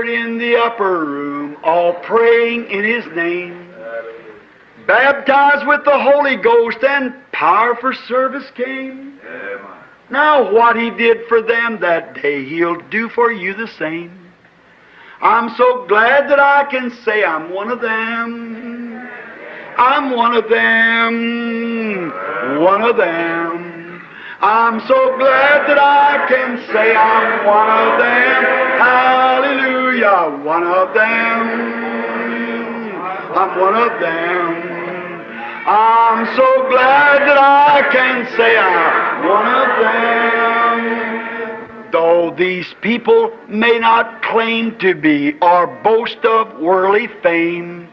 gathered in the upper room, all praying in His name. Baptized with the Holy Ghost and power for service came. Now what He did for them that day, He'll do for you the same. I'm so glad that I can say I'm one of them. I'm one of them. One of them. I'm so glad that I can say I'm one of them. Hallelujah. One of them. I'm one of them. I'm so glad that I can say I'm one of them. Though these people may not claim to be or boast of worldly fame,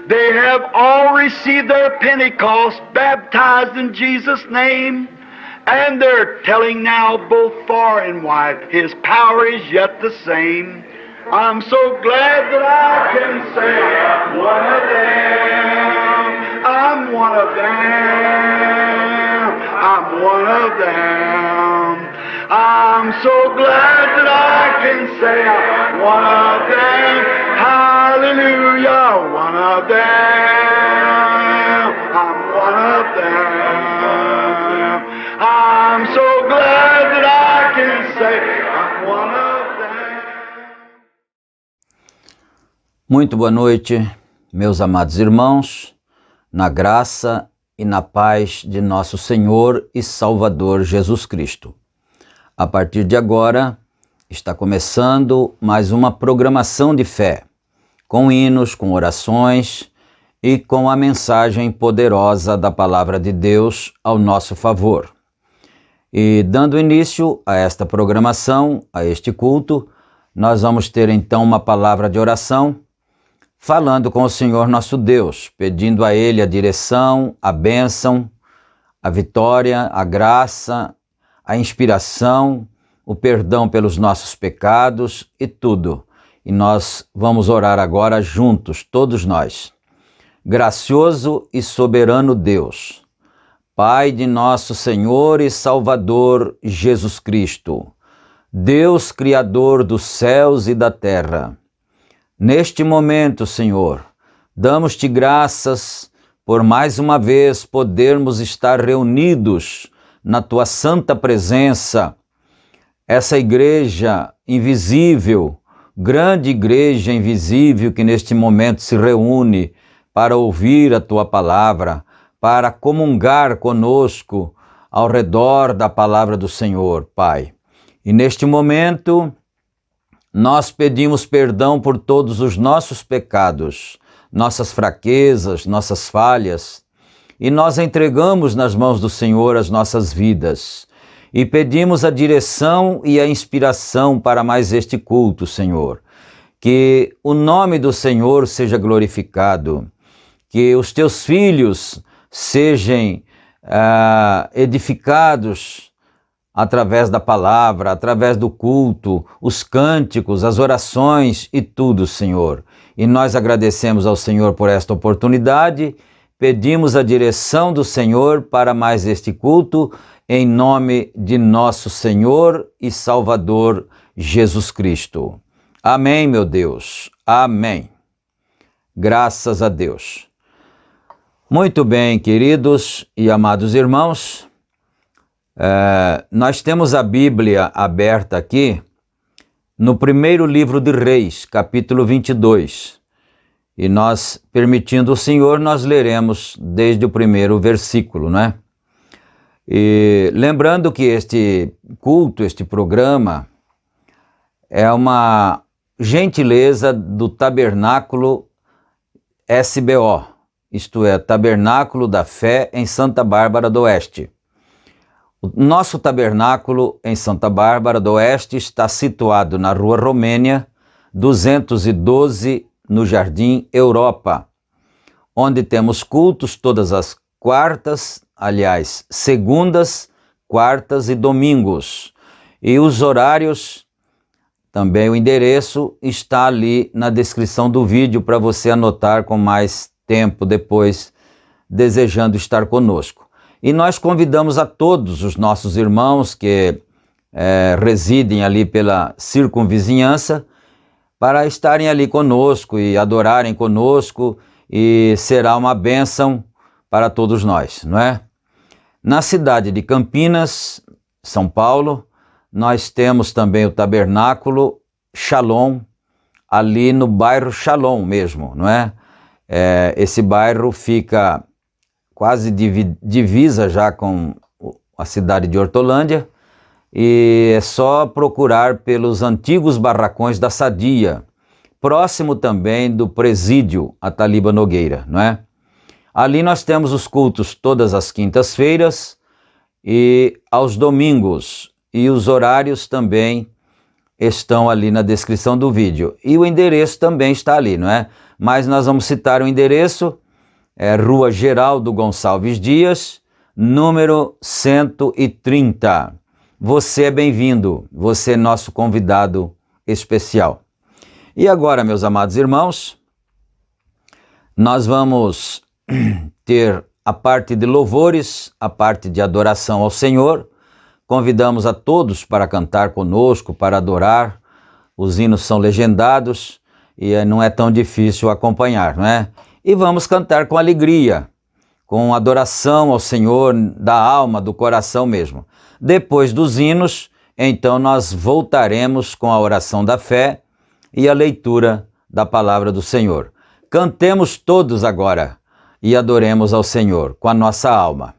they have all received their Pentecost, baptized in Jesus' name, and they're telling now both far and wide, His power is yet the same. I'm so glad that I can say I'm one of them. I'm one of them. I'm one of them. I'm so glad that I can say I'm one of them. Hallelujah, one of them. I'm one of them. I'm so glad that I can say I'm one of them. Muito boa noite, meus amados irmãos, na graça e na paz de nosso Senhor e Salvador Jesus Cristo. A partir de agora, está começando mais uma programação de fé, com hinos, com orações e com a mensagem poderosa da Palavra de Deus ao nosso favor. E dando início a esta programação, a este culto, nós vamos ter então uma palavra de oração, falando com o Senhor nosso Deus, pedindo a Ele a direção, a bênção, a vitória, a graça, a inspiração, o perdão pelos nossos pecados e tudo. E nós vamos orar agora juntos, todos nós. Gracioso e soberano Deus, Pai de nosso Senhor e Salvador Jesus Cristo, Deus Criador dos céus e da terra, neste momento, Senhor, damos-te graças por mais uma vez podermos estar reunidos na Tua santa presença, essa igreja invisível, grande igreja invisível que neste momento se reúne para ouvir a Tua palavra, para comungar conosco ao redor da palavra do Senhor, Pai. E neste momento, nós pedimos perdão por todos os nossos pecados, nossas fraquezas, nossas falhas, e nós entregamos nas mãos do Senhor as nossas vidas e pedimos a direção e a inspiração para mais este culto, Senhor. Que o nome do Senhor seja glorificado, que os teus filhos sejam edificados através da palavra, através do culto, os cânticos, as orações e tudo, Senhor. E nós agradecemos ao Senhor por esta oportunidade, pedimos a direção do Senhor para mais este culto, em nome de nosso Senhor e Salvador Jesus Cristo. Amém, meu Deus. Amém. Graças a Deus. Muito bem, queridos e amados irmãos, nós temos a Bíblia aberta aqui no primeiro livro de Reis, capítulo 22. E nós, permitindo o Senhor, nós leremos desde o primeiro versículo, né? E lembrando que este culto, este programa, é uma gentileza do Tabernáculo SBO, isto é, Tabernáculo da Fé em Santa Bárbara do Oeste. O nosso tabernáculo em Santa Bárbara do Oeste está situado na Rua Romênia, 212, no Jardim Europa, onde temos cultos todas as quartas, aliás, segundas, quartas e domingos. E os horários, também o endereço, está ali na descrição do vídeo para você anotar com mais tempo depois, desejando estar conosco. E nós convidamos a todos os nossos irmãos que residem ali pela circunvizinhança para estarem ali conosco e adorarem conosco, e será uma bênção para todos nós, não é? Na cidade de Campinas, São Paulo, nós temos também o Tabernáculo Shalom, ali no bairro Shalom mesmo, não é? Esse bairro fica quase divisa já com a cidade de Hortolândia, e é só procurar pelos antigos barracões da Sadia, próximo também do presídio Ataliba Nogueira, não é? Ali nós temos os cultos todas as quintas-feiras e aos domingos, e os horários também estão ali na descrição do vídeo, e o endereço também está ali, não é? Mas nós vamos citar o endereço, Rua Geraldo Gonçalves Dias, número 130. Você é bem-vindo, você é nosso convidado especial. E agora, meus amados irmãos, nós vamos ter a parte de louvores, a parte de adoração ao Senhor. Convidamos a todos para cantar conosco, para adorar. Os hinos são legendados e não é tão difícil acompanhar, não é? E vamos cantar com alegria, com adoração ao Senhor, da alma, do coração mesmo. Depois dos hinos, então nós voltaremos com a oração da fé e a leitura da palavra do Senhor. Cantemos todos agora e adoremos ao Senhor com a nossa alma.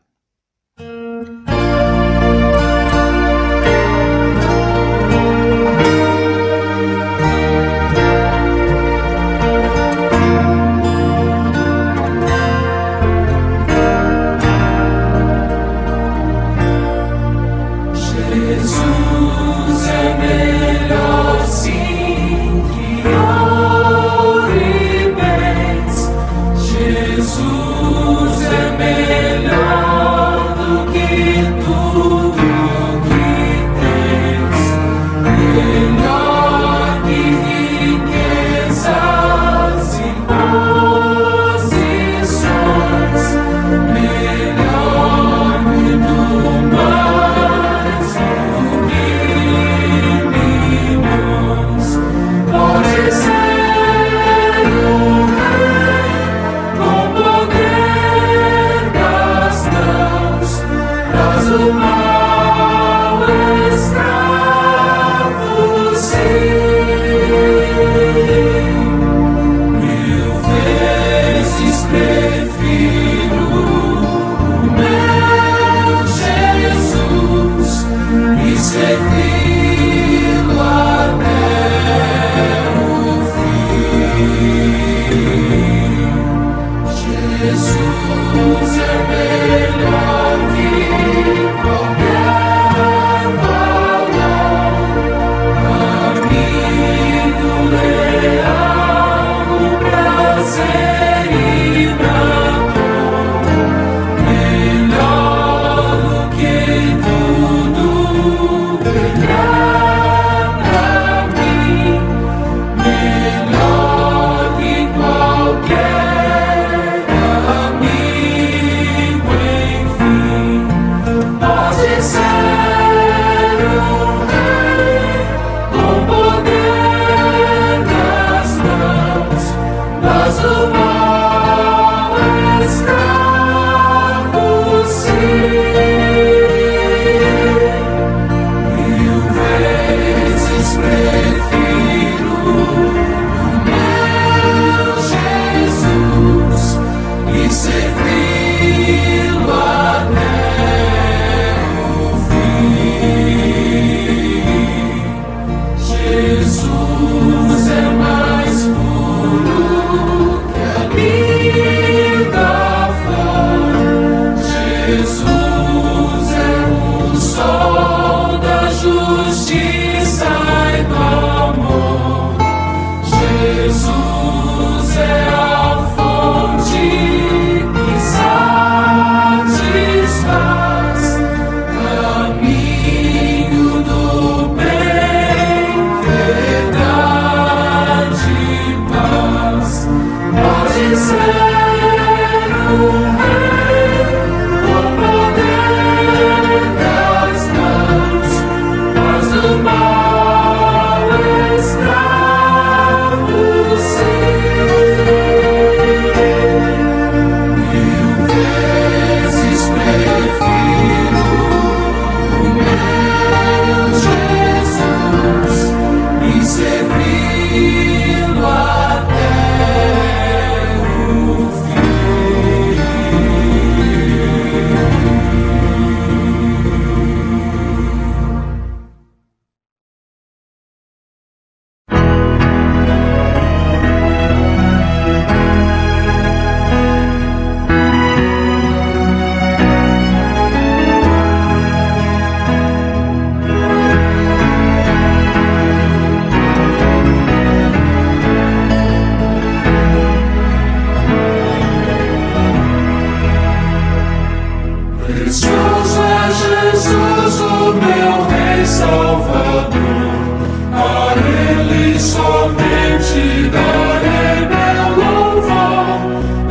Salvador, a Ele somente darei meu louvor.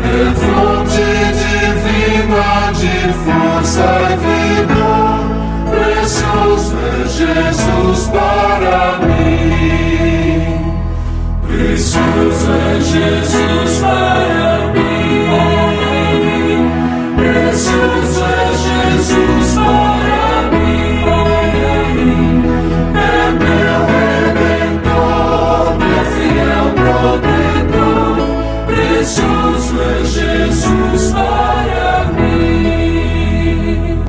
É fonte divina de força e vigor, precioso é Jesus para mim. Precioso é Jesus para mim. Precioso é Jesus para mim. É meu Redentor, meu fiel protetor. Precioso é Jesus para mim.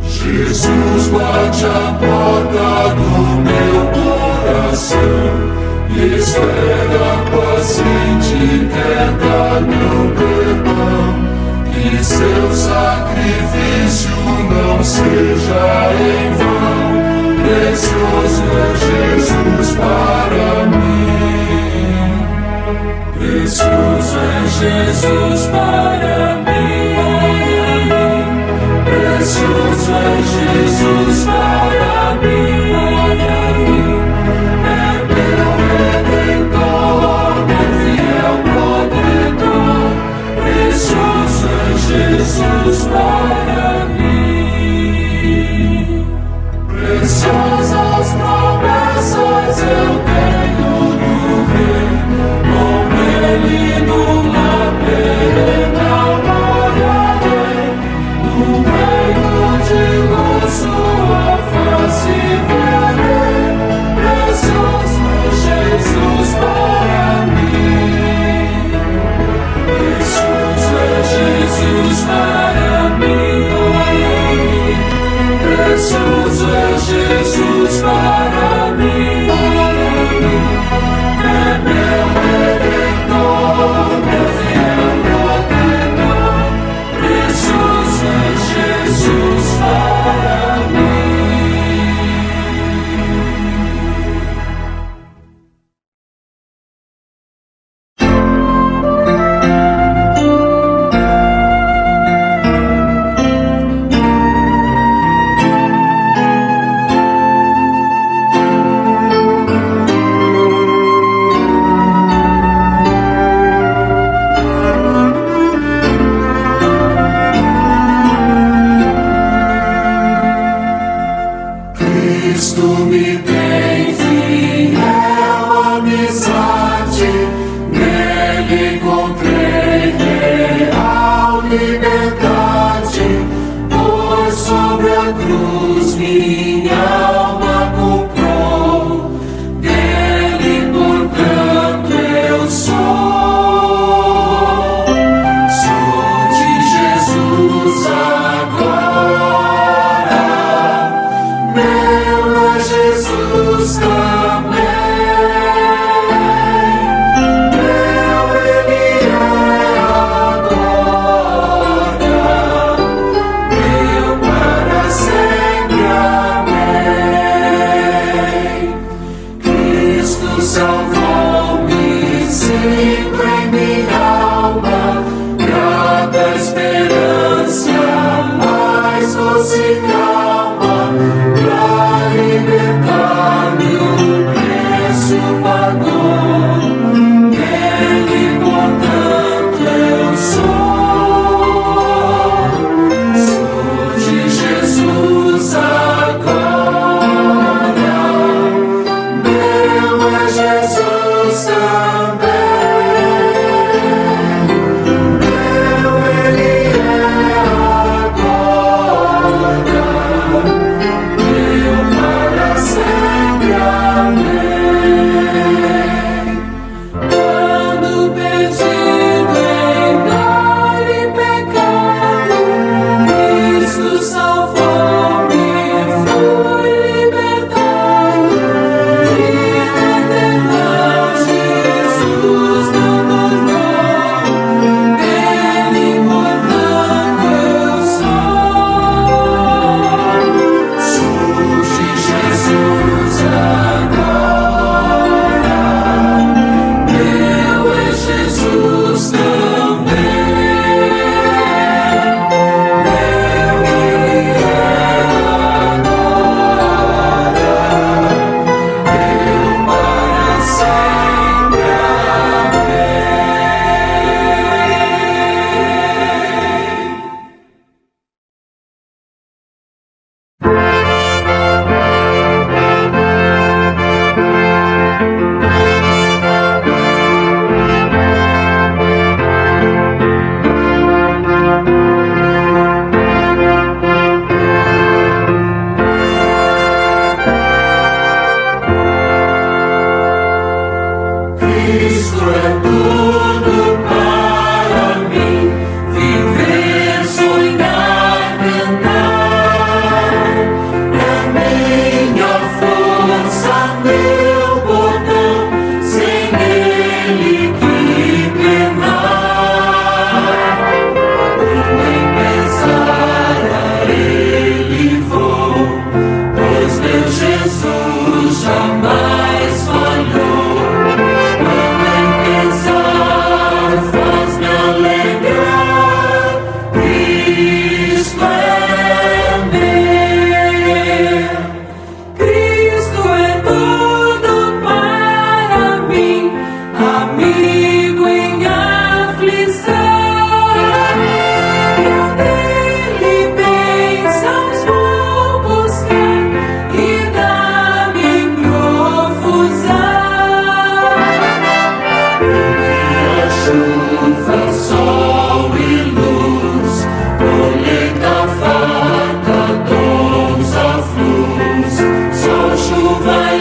Jesus bate a porta do meu coração e espera paciente, quer dar meu perdão. Que seu sacrifício não seja em vão. Precioso é Jesus para mim. Precioso é Jesus para mim. Precioso é Jesus para mim. É meu Redentor, meu fiel protetor. Precioso é Jesus para mim. Preciosas promessas eu tenho do Rei, com Ele no lar perenal morarei. No reino de luz sua face verei. Precioso é Jesus para mim. Precioso é Jesus para mim. Precioso é Jesus para mim. É meu Redentor, meu fiel protetor. Precioso é Jesus para mim. Cristo me tem fiel amizade, nele encontrei real liberdade, pois sobre a cruz minha alma comprou, dele portanto eu sou de Jesus agora. Meu é Jesus também, meu Ele é agora, meu para sempre, amém. Cristo salvou-me sempre em minha alma, grata esperança, mais doce calma, pra libertar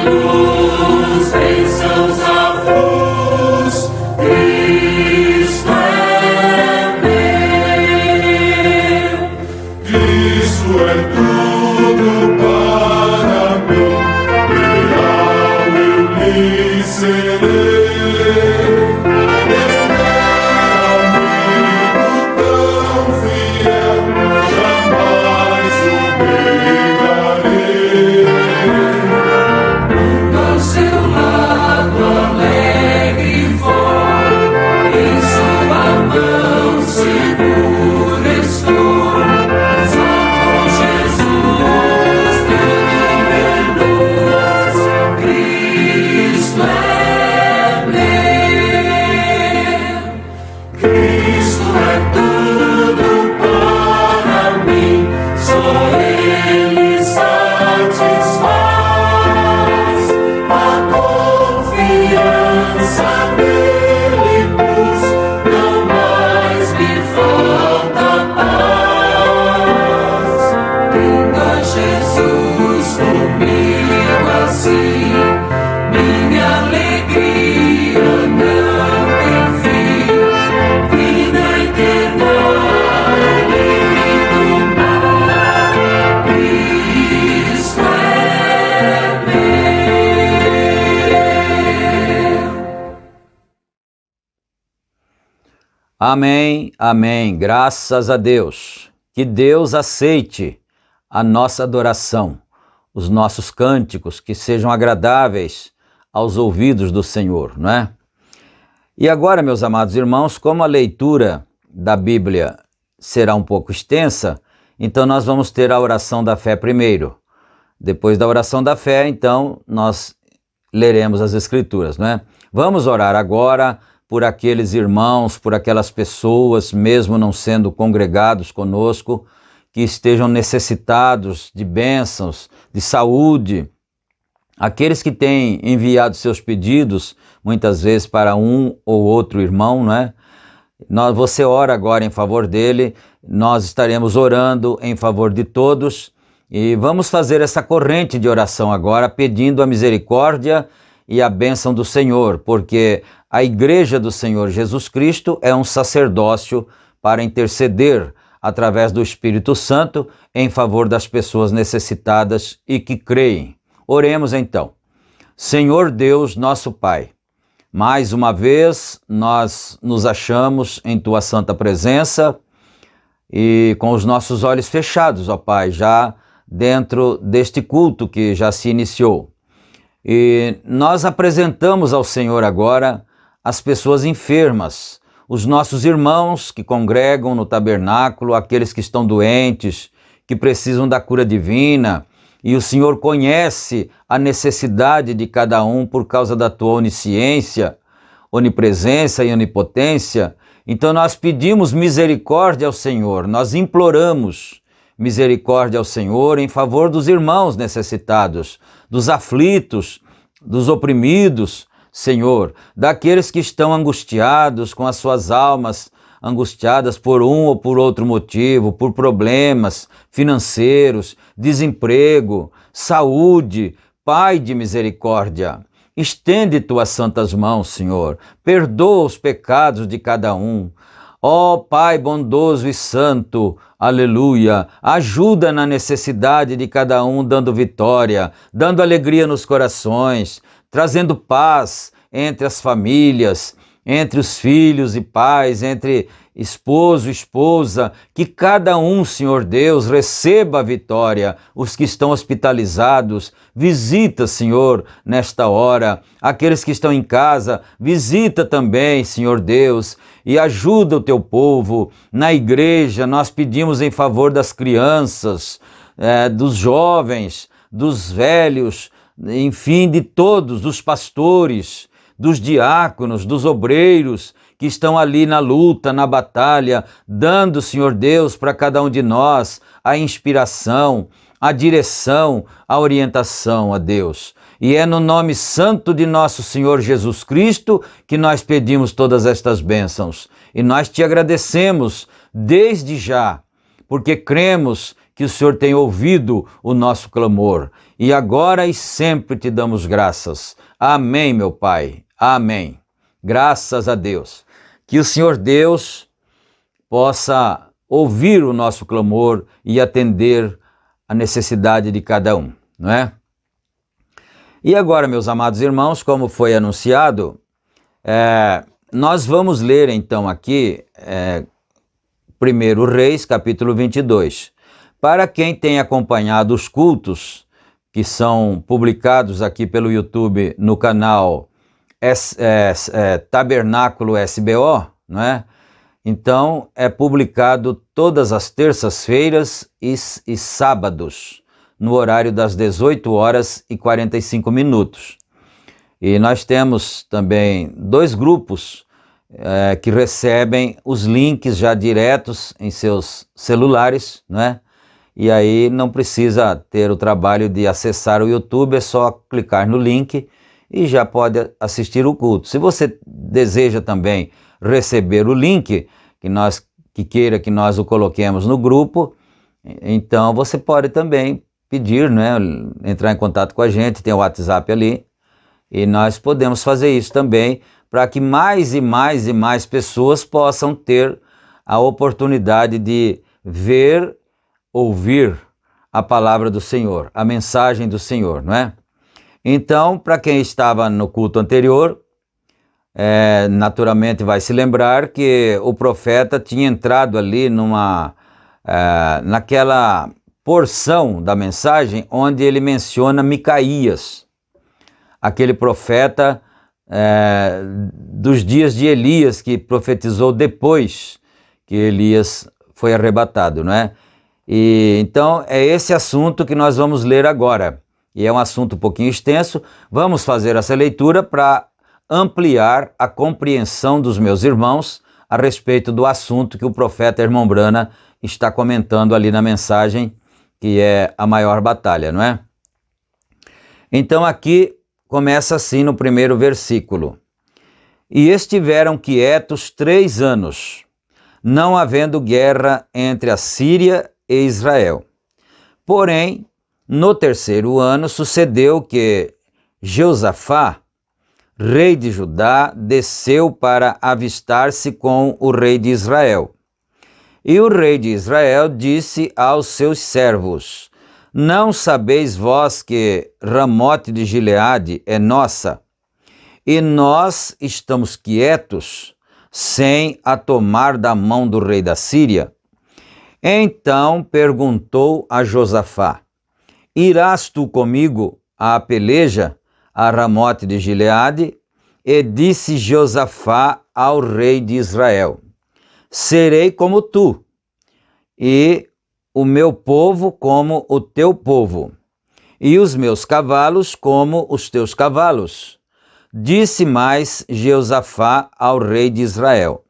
luz, bênçãos avulsos, Cristo é meu. Cristo é tudo para mim, leal eu lhe serei. Amém, amém, graças a Deus. Que Deus aceite a nossa adoração, os nossos cânticos, que sejam agradáveis aos ouvidos do Senhor, não é? E agora, meus amados irmãos, como a leitura da Bíblia será um pouco extensa, então nós vamos ter a oração da fé primeiro. Depois da oração da fé, então, nós leremos as Escrituras, não é? Vamos orar agora por aqueles irmãos, por aquelas pessoas, mesmo não sendo congregados conosco, que estejam necessitados de bênçãos, de saúde. Aqueles que têm enviado seus pedidos, muitas vezes para um ou outro irmão, não é? Você ora agora em favor dele, nós estaremos orando em favor de todos e vamos fazer essa corrente de oração agora, pedindo a misericórdia e a bênção do Senhor, porque a Igreja do Senhor Jesus Cristo é um sacerdócio para interceder através do Espírito Santo em favor das pessoas necessitadas e que creem. Oremos então. Senhor Deus, nosso Pai, mais uma vez nós nos achamos em Tua santa presença e com os nossos olhos fechados, ó Pai, já dentro deste culto que já se iniciou. E nós apresentamos ao Senhor agora as pessoas enfermas, os nossos irmãos que congregam no tabernáculo, aqueles que estão doentes, que precisam da cura divina, e o Senhor conhece a necessidade de cada um por causa da Tua onisciência, onipresença e onipotência. Então nós pedimos misericórdia ao Senhor, nós imploramos misericórdia ao Senhor em favor dos irmãos necessitados, dos aflitos, dos oprimidos, Senhor, daqueles que estão angustiados, com as suas almas angustiadas por um ou por outro motivo, por problemas financeiros, desemprego, saúde. Pai de misericórdia, estende Tuas santas mãos, Senhor, perdoa os pecados de cada um. Ó Pai bondoso e santo, aleluia, ajuda na necessidade de cada um, dando vitória, dando alegria nos corações, trazendo paz entre as famílias, entre os filhos e pais, entre esposo e esposa, que cada um, Senhor Deus, receba a vitória. Os que estão hospitalizados, visita, Senhor, nesta hora. Aqueles que estão em casa, visita também, Senhor Deus, e ajuda o Teu povo. Na igreja, nós pedimos em favor das crianças, dos jovens, dos velhos, enfim, de todos, dos pastores, dos diáconos, dos obreiros, que estão ali na luta, na batalha, dando, Senhor Deus, para cada um de nós a inspiração, a direção, a orientação, a Deus. E é no nome santo de nosso Senhor Jesus Cristo que nós pedimos todas estas bênçãos. E nós Te agradecemos desde já, porque cremos que o Senhor tem ouvido o nosso clamor e agora e sempre te damos graças. Amém, meu Pai. Amém. Graças a Deus. Que o Senhor Deus possa ouvir o nosso clamor e atender a necessidade de cada um, não é? E agora, meus amados irmãos, como foi anunciado, nós vamos ler então aqui 1 Reis, capítulo 22. Para quem tem acompanhado os cultos que são publicados aqui pelo YouTube no canal Tabernáculo SBO, não é? Então, é publicado todas as terças-feiras e sábados, no horário das 18 horas e 45 minutos. E nós temos também 2 grupos que recebem os links já diretos em seus celulares, né? E aí não precisa ter o trabalho de acessar o YouTube, é só clicar no link e já pode assistir o culto. Se você deseja também receber o link, que queira que nós o coloquemos no grupo, então você pode também pedir, né, entrar em contato com a gente, tem o WhatsApp ali, e nós podemos fazer isso também, para que mais e mais e mais pessoas possam ter a oportunidade de ver, ouvir a palavra do Senhor, a mensagem do Senhor, não é? Então, para quem estava no culto anterior, naturalmente vai se lembrar que o profeta tinha entrado ali naquela porção da mensagem onde ele menciona Micaías, aquele profeta dos dias de Elias, que profetizou depois que Elias foi arrebatado, não é? E então é esse assunto que nós vamos ler agora, e é um assunto um pouquinho extenso. Vamos fazer essa leitura para ampliar a compreensão dos meus irmãos a respeito do assunto que o profeta Irmão Brana está comentando ali na mensagem, que é a maior batalha, não é? Então aqui começa assim no primeiro versículo. E estiveram quietos 3 anos, não havendo guerra entre a Síria e Israel. Porém, no 3º ano sucedeu que Jeosafá, rei de Judá, desceu para avistar-se com o rei de Israel. E o rei de Israel disse aos seus servos: não sabeis vós que Ramote de Gileade é nossa, e nós estamos quietos, sem a tomar da mão do rei da Síria? Então perguntou a Josafá: irás tu comigo à peleja a Ramote de Gileade? E disse Josafá ao rei de Israel: serei como tu, e o meu povo como o teu povo, e os meus cavalos como os teus cavalos. Disse mais Josafá ao rei de Israel: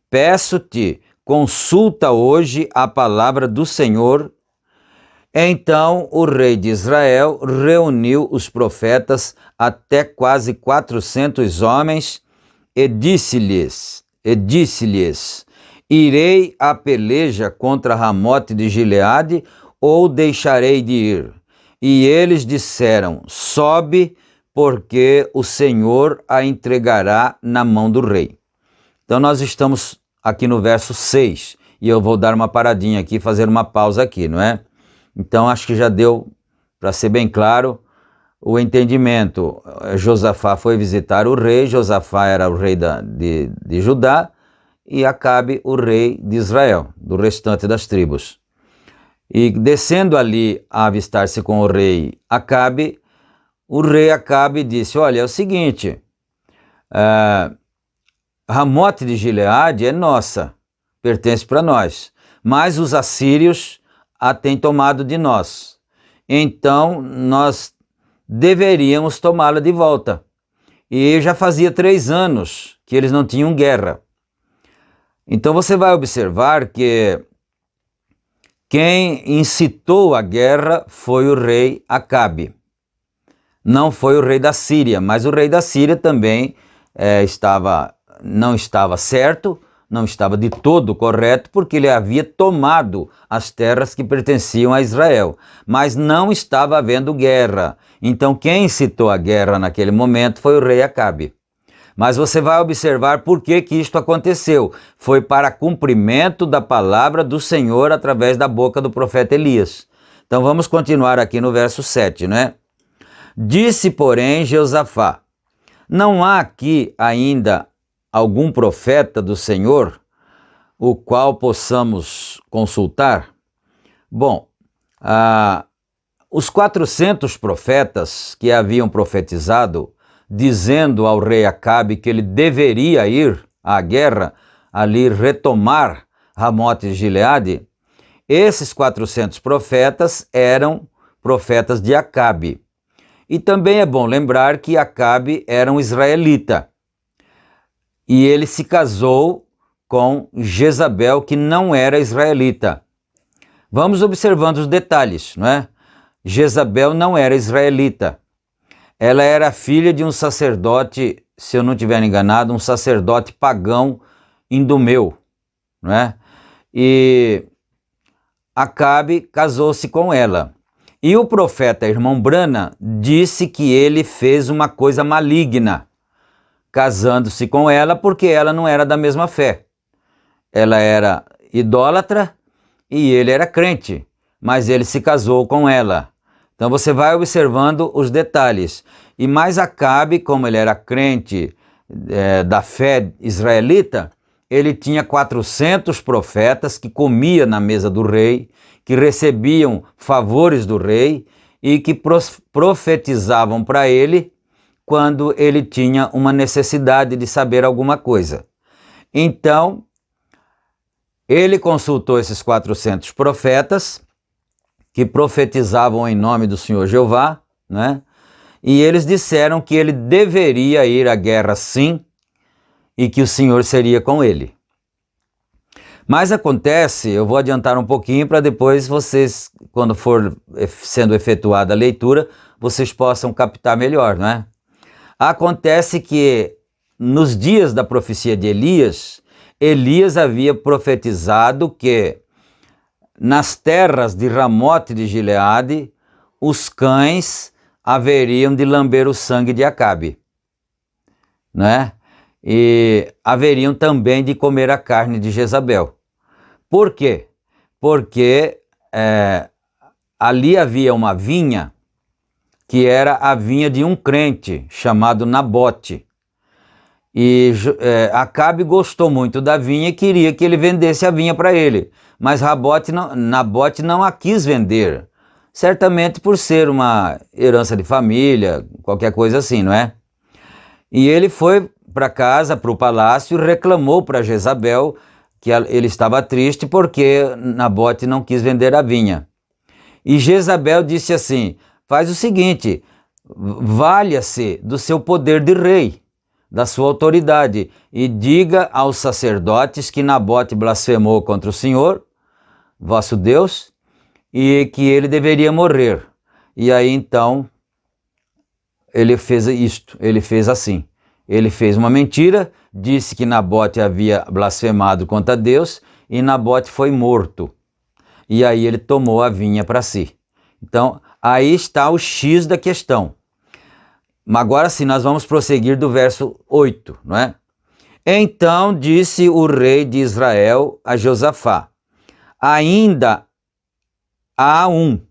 peço-te, consulta hoje a palavra do Senhor. Então o rei de Israel reuniu os profetas, até quase 400 homens, e disse-lhes: irei à peleja contra Ramote de Gileade, ou deixarei de ir? E eles disseram: sobe, porque o Senhor a entregará na mão do rei. Então nós estamos aqui no verso 6, e eu vou dar uma paradinha aqui, fazer uma pausa aqui, não é? Então acho que já deu para ser bem claro o entendimento. Josafá foi visitar o rei. Josafá era o rei de Judá, e Acabe o rei de Israel, do restante das tribos. E descendo ali a avistar-se com o rei Acabe, o rei Acabe disse: olha, é o seguinte, Ramote de Gileade é nossa, pertence para nós, mas os assírios a têm tomado de nós. Então nós deveríamos tomá-la de volta. E já fazia 3 anos que eles não tinham guerra. Então você vai observar que quem incitou a guerra foi o rei Acabe. Não foi o rei da Síria, mas o rei da Síria também não estava certo, não estava de todo correto, porque ele havia tomado as terras que pertenciam a Israel, mas não estava havendo guerra. Então quem incitou a guerra naquele momento foi o rei Acabe. Mas você vai observar por que isto aconteceu. Foi para cumprimento da palavra do Senhor através da boca do profeta Elias. Então vamos continuar aqui no verso 7, né? Disse, porém, Jeosafá: não há aqui ainda algum profeta do Senhor, o qual possamos consultar? Bom, os 400 profetas que haviam profetizado, dizendo ao rei Acabe que ele deveria ir à guerra, ali retomar Ramote de Gileade, esses 400 profetas eram profetas de Acabe. E também é bom lembrar que Acabe era um israelita. E ele se casou com Jezabel, que não era israelita. Vamos observando os detalhes, não é? Jezabel não era israelita. Ela era filha de um sacerdote, se eu não estiver enganado, um sacerdote pagão indumeu, não é? E Acabe casou-se com ela. E o profeta irmão Brana disse que ele fez uma coisa maligna, casando-se com ela, porque ela não era da mesma fé. Ela era idólatra e ele era crente, mas ele se casou com ela. Então você vai observando os detalhes. E mais Acabe, como ele era crente da fé israelita, ele tinha 400 profetas que comia na mesa do rei, que recebiam favores do rei e que profetizavam para ele quando ele tinha uma necessidade de saber alguma coisa. Então, ele consultou esses 400 profetas que profetizavam em nome do Senhor Jeová, né? E eles disseram que ele deveria ir à guerra sim, e que o Senhor seria com ele. Mas acontece, eu vou adiantar um pouquinho para depois vocês, quando for sendo efetuada a leitura, vocês possam captar melhor, né? Acontece que nos dias da profecia de Elias, Elias havia profetizado que nas terras de Ramote de Gileade, os cães haveriam de lamber o sangue de Acabe, né? E haveriam também de comer a carne de Jezabel. Por quê? Porque ali havia uma vinha que era a vinha de um crente chamado Nabote. E Acabe gostou muito da vinha e queria que ele vendesse a vinha para ele. Mas Nabote não a quis vender, certamente por ser uma herança de família, qualquer coisa assim, não é? E ele foi para casa, para o palácio, e reclamou para Jezabel que ele estava triste porque Nabote não quis vender a vinha. E Jezabel disse assim: faz o seguinte, valha-se do seu poder de rei, da sua autoridade, e diga aos sacerdotes que Nabote blasfemou contra o Senhor, vosso Deus, e que ele deveria morrer. E aí então ele fez isto, ele fez assim. Ele fez uma mentira, disse que Nabote havia blasfemado contra Deus e Nabote foi morto. E aí ele tomou a vinha para si. Então, aí está o X da questão. Mas agora sim, nós vamos prosseguir do verso 8, não é? Então disse o rei de Israel a Josafá: ainda há um.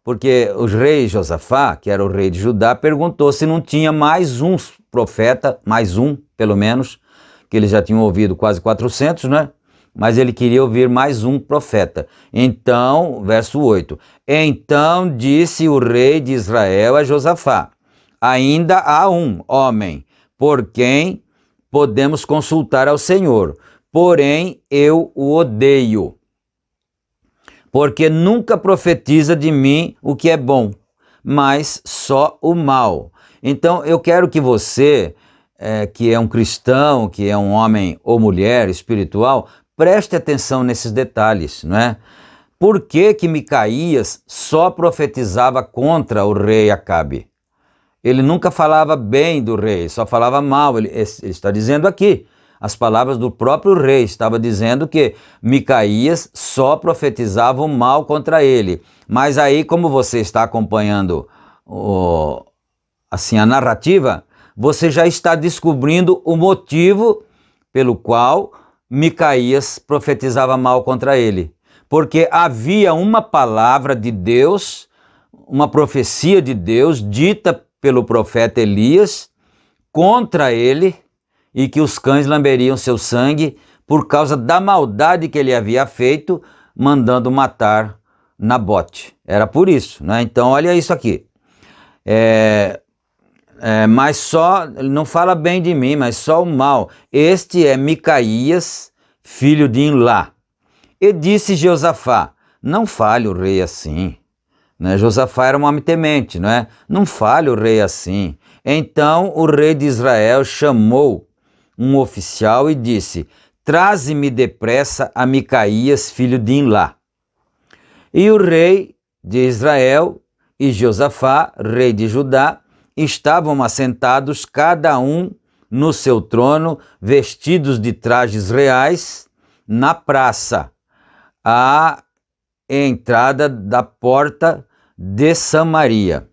Porque o rei Josafá, que era o rei de Judá, perguntou se não tinha mais um profeta, mais um, pelo menos, que eles já tinham ouvido quase 400, né? Mas ele queria ouvir mais um profeta. Então, verso 8, então disse o rei de Israel a Josafá: ainda há um homem por quem podemos consultar ao Senhor, porém eu o odeio, porque nunca profetiza de mim o que é bom, mas só o mal. Então eu quero que você, que é um cristão, que é um homem ou mulher espiritual, preste atenção nesses detalhes, não é? Por que que Micaías só profetizava contra o rei Acabe? Ele nunca falava bem do rei, só falava mal. Ele está dizendo aqui, as palavras do próprio rei. Estava dizendo que Micaías só profetizava o mal contra ele. Mas aí, como você está acompanhando assim, a narrativa, você já está descobrindo o motivo pelo qual Micaías profetizava mal contra ele. Porque havia uma palavra de Deus, uma profecia de Deus dita pelo profeta Elias contra ele, e que os cães lamberiam seu sangue por causa da maldade que ele havia feito, mandando matar Nabote. Era por isso, né? Então olha isso aqui. Mas só, não fala bem de mim, mas só o mal. Este é Micaías, filho de Imlá. E disse Josafá: não fale o rei assim. Né? Josafá era um homem temente, não é? Não fale o rei assim. Então o rei de Israel chamou um oficial e disse: traze-me depressa a Micaías, filho de Imlá. E o rei de Israel e Josafá, rei de Judá, estavam assentados cada um no seu trono, vestidos de trajes reais, na praça, à entrada da porta de Samaria.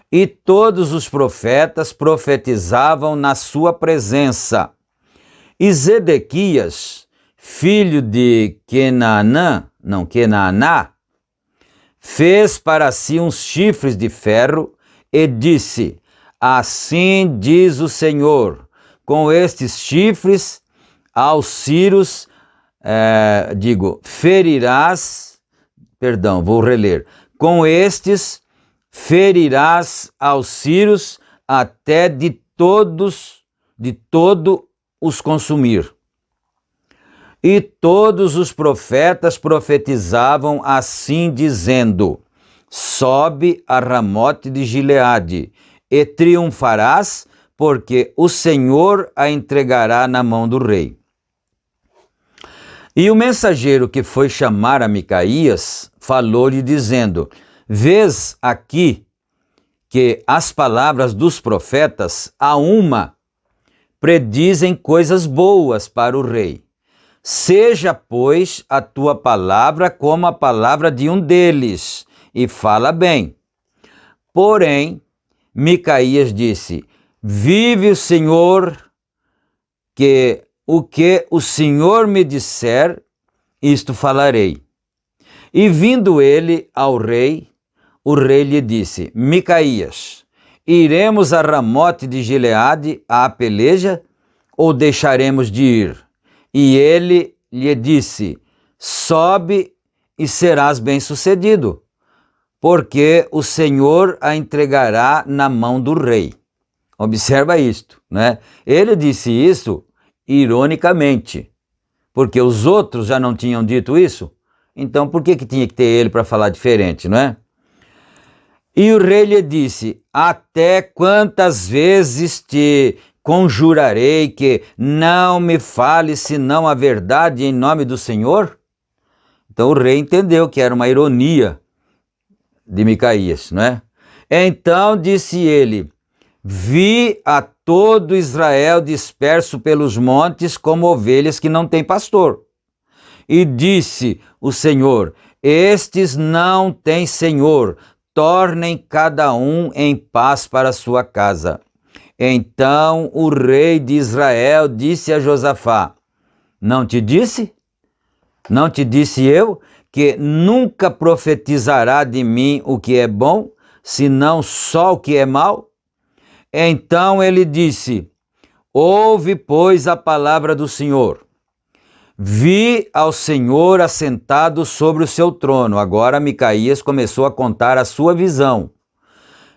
E todos os profetas profetizavam na sua presença. E Zedequias, filho de Kenaná, fez para si uns chifres de ferro e disse: assim diz o Senhor, com estes chifres aos círios, com estes ferirás aos círios até de todo os consumir. E todos os profetas profetizavam assim, dizendo: sobe a Ramote de Gileade e triunfarás, porque o Senhor a entregará na mão do rei. E o mensageiro que foi chamar a Micaías falou-lhe dizendo: vês aqui que as palavras dos profetas, a uma, predizem coisas boas para o rei. Seja, pois, a tua palavra como a palavra de um deles, e fala bem. Porém, Micaías disse: vive o Senhor, que o que o Senhor me disser, isto falarei. E vindo ele ao rei, o rei lhe disse: Micaías, iremos a Ramote de Gileade à peleja, ou deixaremos de ir? E ele lhe disse: sobe e serás bem-sucedido, porque o Senhor a entregará na mão do rei. Observa isto, né? Ele disse isso ironicamente, porque os outros já não tinham dito isso. Então por que tinha que ter ele para falar diferente, não é? E o rei lhe disse: até quantas vezes te conjurarei que não me fale senão a verdade em nome do Senhor? Então o rei entendeu que era uma ironia de Micaías, não é? Então disse ele: vi a todo Israel disperso pelos montes como ovelhas que não têm pastor. E disse o Senhor: estes não têm senhor, tornem cada um em paz para sua casa. Então o rei de Israel disse a Josafá: não te disse? Não te disse eu que nunca profetizará de mim o que é bom, senão só o que é mal? Então ele disse: ouve, pois, a palavra do Senhor. Vi ao Senhor assentado sobre o seu trono. Agora Micaías começou a contar a sua visão.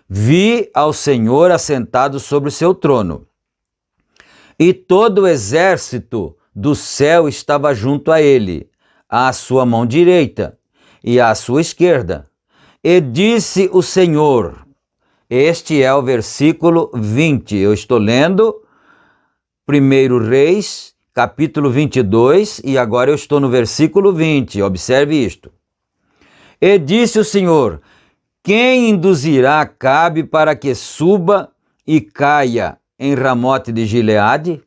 Vi ao Senhor assentado sobre o seu trono, e todo o exército do céu estava junto a ele, à sua mão direita e à sua esquerda. E disse o Senhor, este é o versículo 20, eu estou lendo 1 Reis, capítulo 22, e agora eu estou no versículo 20, observe isto. E disse o Senhor: quem induzirá Acabe para que suba e caia em Ramote de Gileade?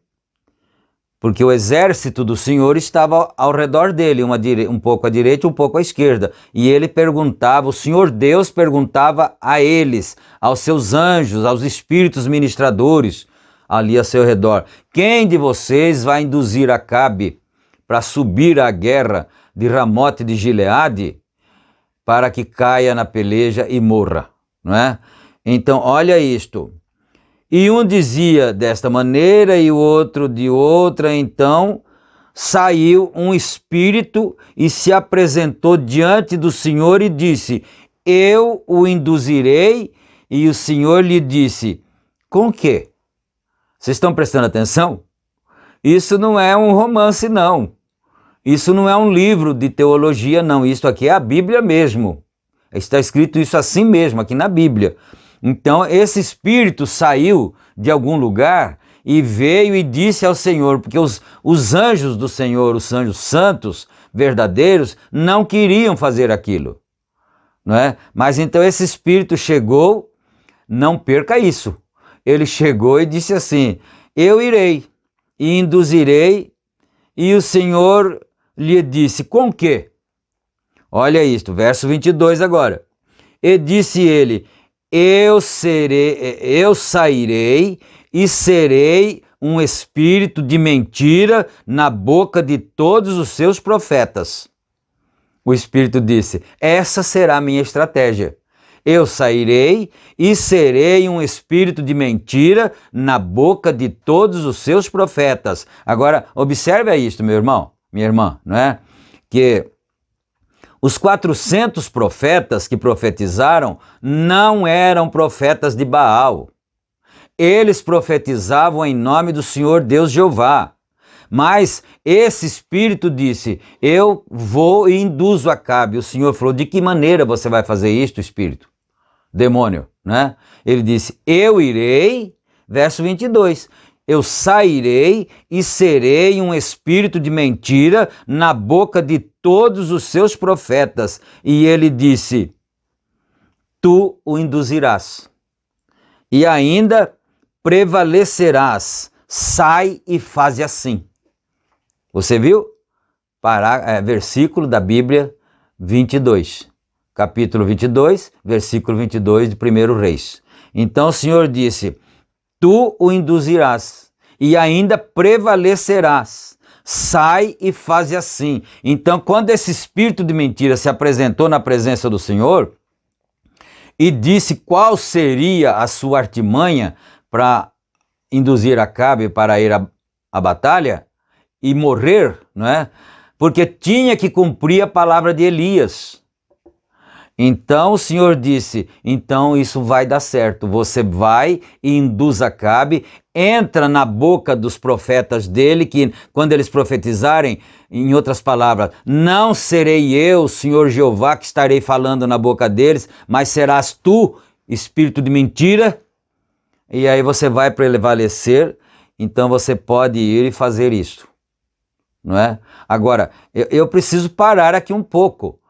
porque o exército do Senhor estava ao redor dele, um pouco à direita e um pouco à esquerda. E ele perguntava, o Senhor Deus perguntava a eles, aos seus anjos, aos espíritos ministradores ali ao seu redor: quem de vocês vai induzir Acabe para subir à guerra de Ramote de Gileade, para que caia na peleja e morra? Não é? Então, olha isto. E um dizia desta maneira e o outro de outra. Então saiu um espírito e se apresentou diante do Senhor e disse: eu o induzirei. E o Senhor lhe disse: com quê? Vocês estão prestando atenção? Isso não é um romance, não. Isso não é um livro de teologia, não. Isso aqui é a Bíblia mesmo. Está escrito isso assim mesmo, aqui na Bíblia. Então esse espírito saiu de algum lugar e veio e disse ao Senhor, porque os anjos do Senhor, os anjos santos, verdadeiros, não queriam fazer aquilo, não é? Mas então esse espírito chegou, não perca isso, ele chegou e disse assim: eu irei e induzirei. E o Senhor lhe disse: com quê? Olha isto, verso 22 agora. E disse ele: eu sairei e serei um espírito de mentira na boca de todos os seus profetas. O espírito disse: essa será a minha estratégia. Eu sairei e serei um espírito de mentira na boca de todos os seus profetas. Agora, observe isto, meu irmão, minha irmã, não é? Que os 400 profetas que profetizaram não eram profetas de Baal. Eles profetizavam em nome do Senhor Deus Jeová. Mas esse espírito disse: eu vou e induzo Acabe. O Senhor falou: de que maneira você vai fazer isto, espírito? Demônio, né? Ele disse: eu irei, verso 22, eu sairei e serei um espírito de mentira na boca de todos os seus profetas. E ele disse: tu o induzirás e ainda prevalecerás. Sai e faze assim. Você viu? Versículo da Bíblia 22. Capítulo 22, versículo 22 de 1 Reis. Então o Senhor disse: tu o induzirás e ainda prevalecerás. Sai e faze assim. Então, quando esse espírito de mentira se apresentou na presença do Senhor e disse qual seria a sua artimanha para induzir Acabe para ir à batalha e morrer, não é? Porque tinha que cumprir a palavra de Elias. Então o Senhor disse: então isso vai dar certo, você vai e induz Acabe, entra na boca dos profetas dele, que quando eles profetizarem, em outras palavras, não serei eu, Senhor Jeová, que estarei falando na boca deles, mas serás tu, espírito de mentira, e aí você vai prevalecer. Então você pode ir e fazer isso, não é? Agora, eu preciso parar aqui um pouco,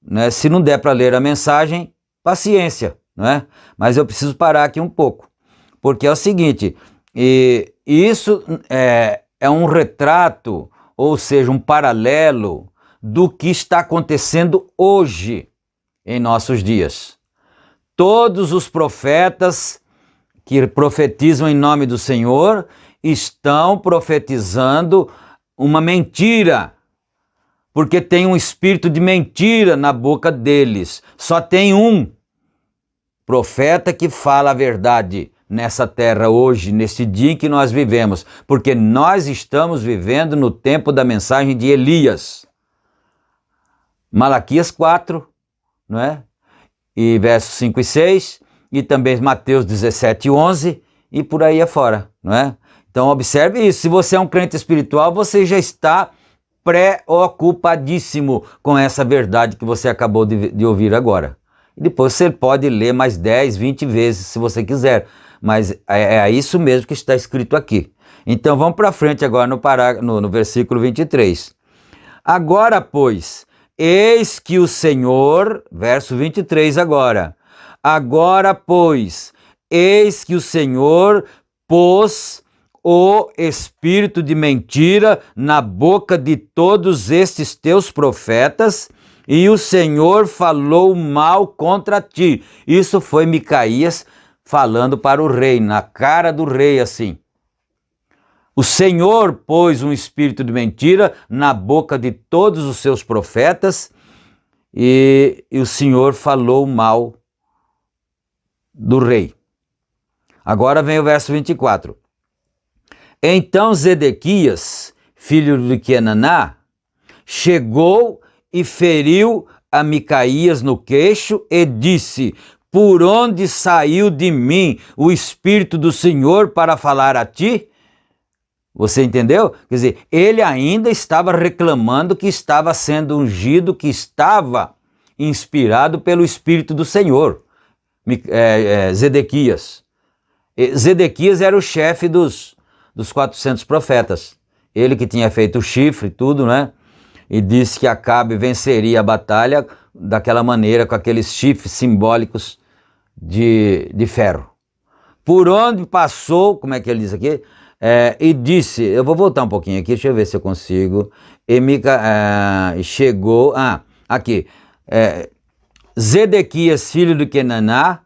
né? Se não der para ler a mensagem, paciência, não é? Mas eu preciso parar aqui um pouco, porque é o seguinte, isso é um retrato, ou seja, um paralelo do que está acontecendo hoje em nossos dias. Todos os profetas que profetizam em nome do Senhor estão profetizando uma mentira, porque tem um espírito de mentira na boca deles. Só tem um profeta que fala a verdade nessa terra hoje, nesse dia em que nós vivemos, porque nós estamos vivendo no tempo da mensagem de Elias. Malaquias 4, não é? E versos 5 e 6, e também Mateus 17, 11, e por aí afora, não é? Então observe isso, se você é um crente espiritual, você já está preocupadíssimo com essa verdade que você acabou de ouvir agora. E depois você pode ler mais 10, 20 vezes, se você quiser, mas é isso mesmo que está escrito aqui. Então vamos para frente agora no versículo 23. Agora, pois, eis que o Senhor, verso 23 agora, agora, pois, eis que o Senhor pôs o espírito de mentira na boca de todos estes teus profetas, e o Senhor falou mal contra ti. Isso foi Micaías falando para o rei, na cara do rei assim. O Senhor pôs um espírito de mentira na boca de todos os seus profetas, e o Senhor falou mal do rei. Agora vem o verso 24. Então Zedequias, filho de Quenaná, chegou e feriu a Micaías no queixo e disse: por onde saiu de mim o Espírito do Senhor para falar a ti? Você entendeu? Quer dizer, ele ainda estava reclamando que estava sendo ungido, que estava inspirado pelo Espírito do Senhor. Zedequias. Zedequias era o chefe dos 400 profetas. Ele que tinha feito o chifre e tudo, né? E disse que Acabe venceria a batalha daquela maneira, com aqueles chifres simbólicos de ferro. Por onde passou, como é que ele diz aqui? E disse, eu vou voltar um pouquinho aqui, deixa eu ver se eu consigo. Chegou, aqui. Zedequias, filho de Quenaná,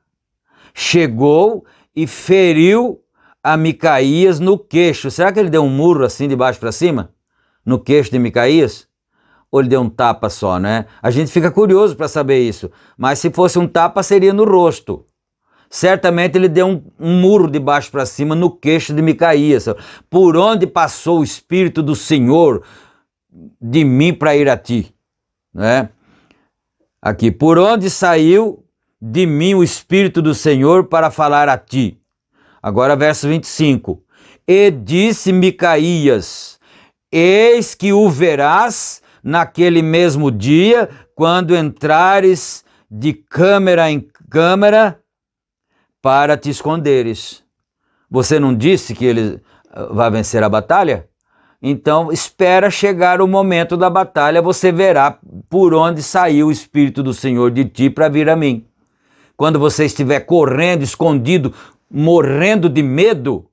chegou e feriu a Micaías no queixo. Será que ele deu um murro assim de baixo para cima? No queixo de Micaías? Ou ele deu um tapa só, né? A gente fica curioso para saber isso. Mas se fosse um tapa, seria no rosto. Certamente ele deu um murro de baixo para cima no queixo de Micaías. Por onde passou o Espírito do Senhor de mim para ir a ti? Né? Aqui, por onde saiu de mim o Espírito do Senhor para falar a ti? Agora verso 25. E disse Micaías: eis que o verás naquele mesmo dia, quando entrares de câmara em câmara para te esconderes. Você não disse que ele vai vencer a batalha? Então espera chegar o momento da batalha, você verá por onde saiu o Espírito do Senhor de ti para vir a mim. Quando você estiver correndo, escondido, morrendo de medo,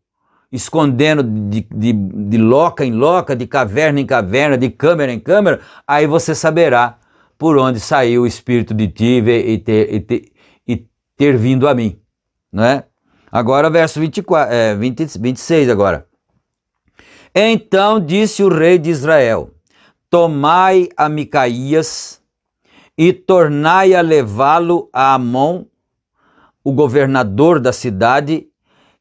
escondendo de loca em loca, de caverna em caverna, de câmara em câmara, aí você saberá por onde saiu o Espírito de ti e ter vindo a mim. Né? Agora verso 26 agora. Então disse o rei de Israel: tomai a Micaías e tornai a levá-lo a Amon, o governador da cidade,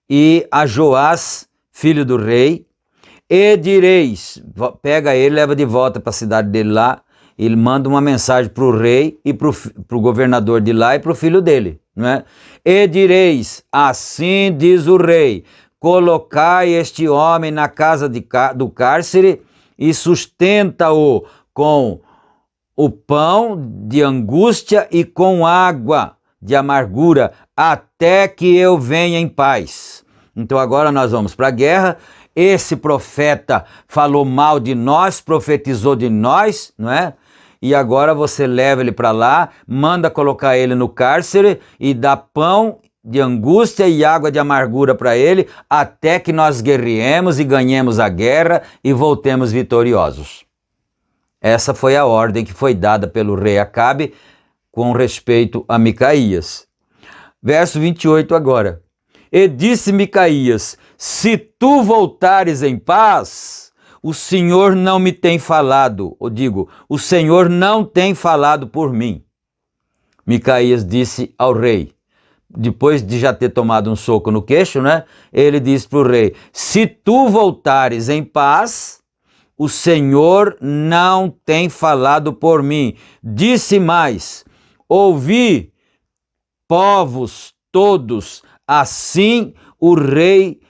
e a Joás, filho do rei, e direis, pega ele, leva de volta para a cidade dele lá, ele manda uma mensagem para o rei e para o governador de lá e para o filho dele, né? E direis, assim diz o rei: colocai este homem na casa do cárcere e sustenta-o com o pão de angústia e com água de amargura, até que eu venha em paz. Então agora nós vamos para a guerra. Esse profeta falou mal de nós, profetizou de nós, não é? E agora você leva ele para lá, manda colocar ele no cárcere e dá pão de angústia e água de amargura para ele, até que nós guerreemos e ganhemos a guerra e voltemos vitoriosos. Essa foi a ordem que foi dada pelo rei Acabe com respeito a Micaías. Verso 28 agora. E disse Micaías: se tu voltares em paz, o Senhor não me tem falado, ou digo, o Senhor não tem falado por mim. Micaías disse ao rei, depois de já ter tomado um soco no queixo, né? Ele disse para o rei: se tu voltares em paz, o Senhor não tem falado por mim. Disse mais: ouvi, povos todos, assim o rei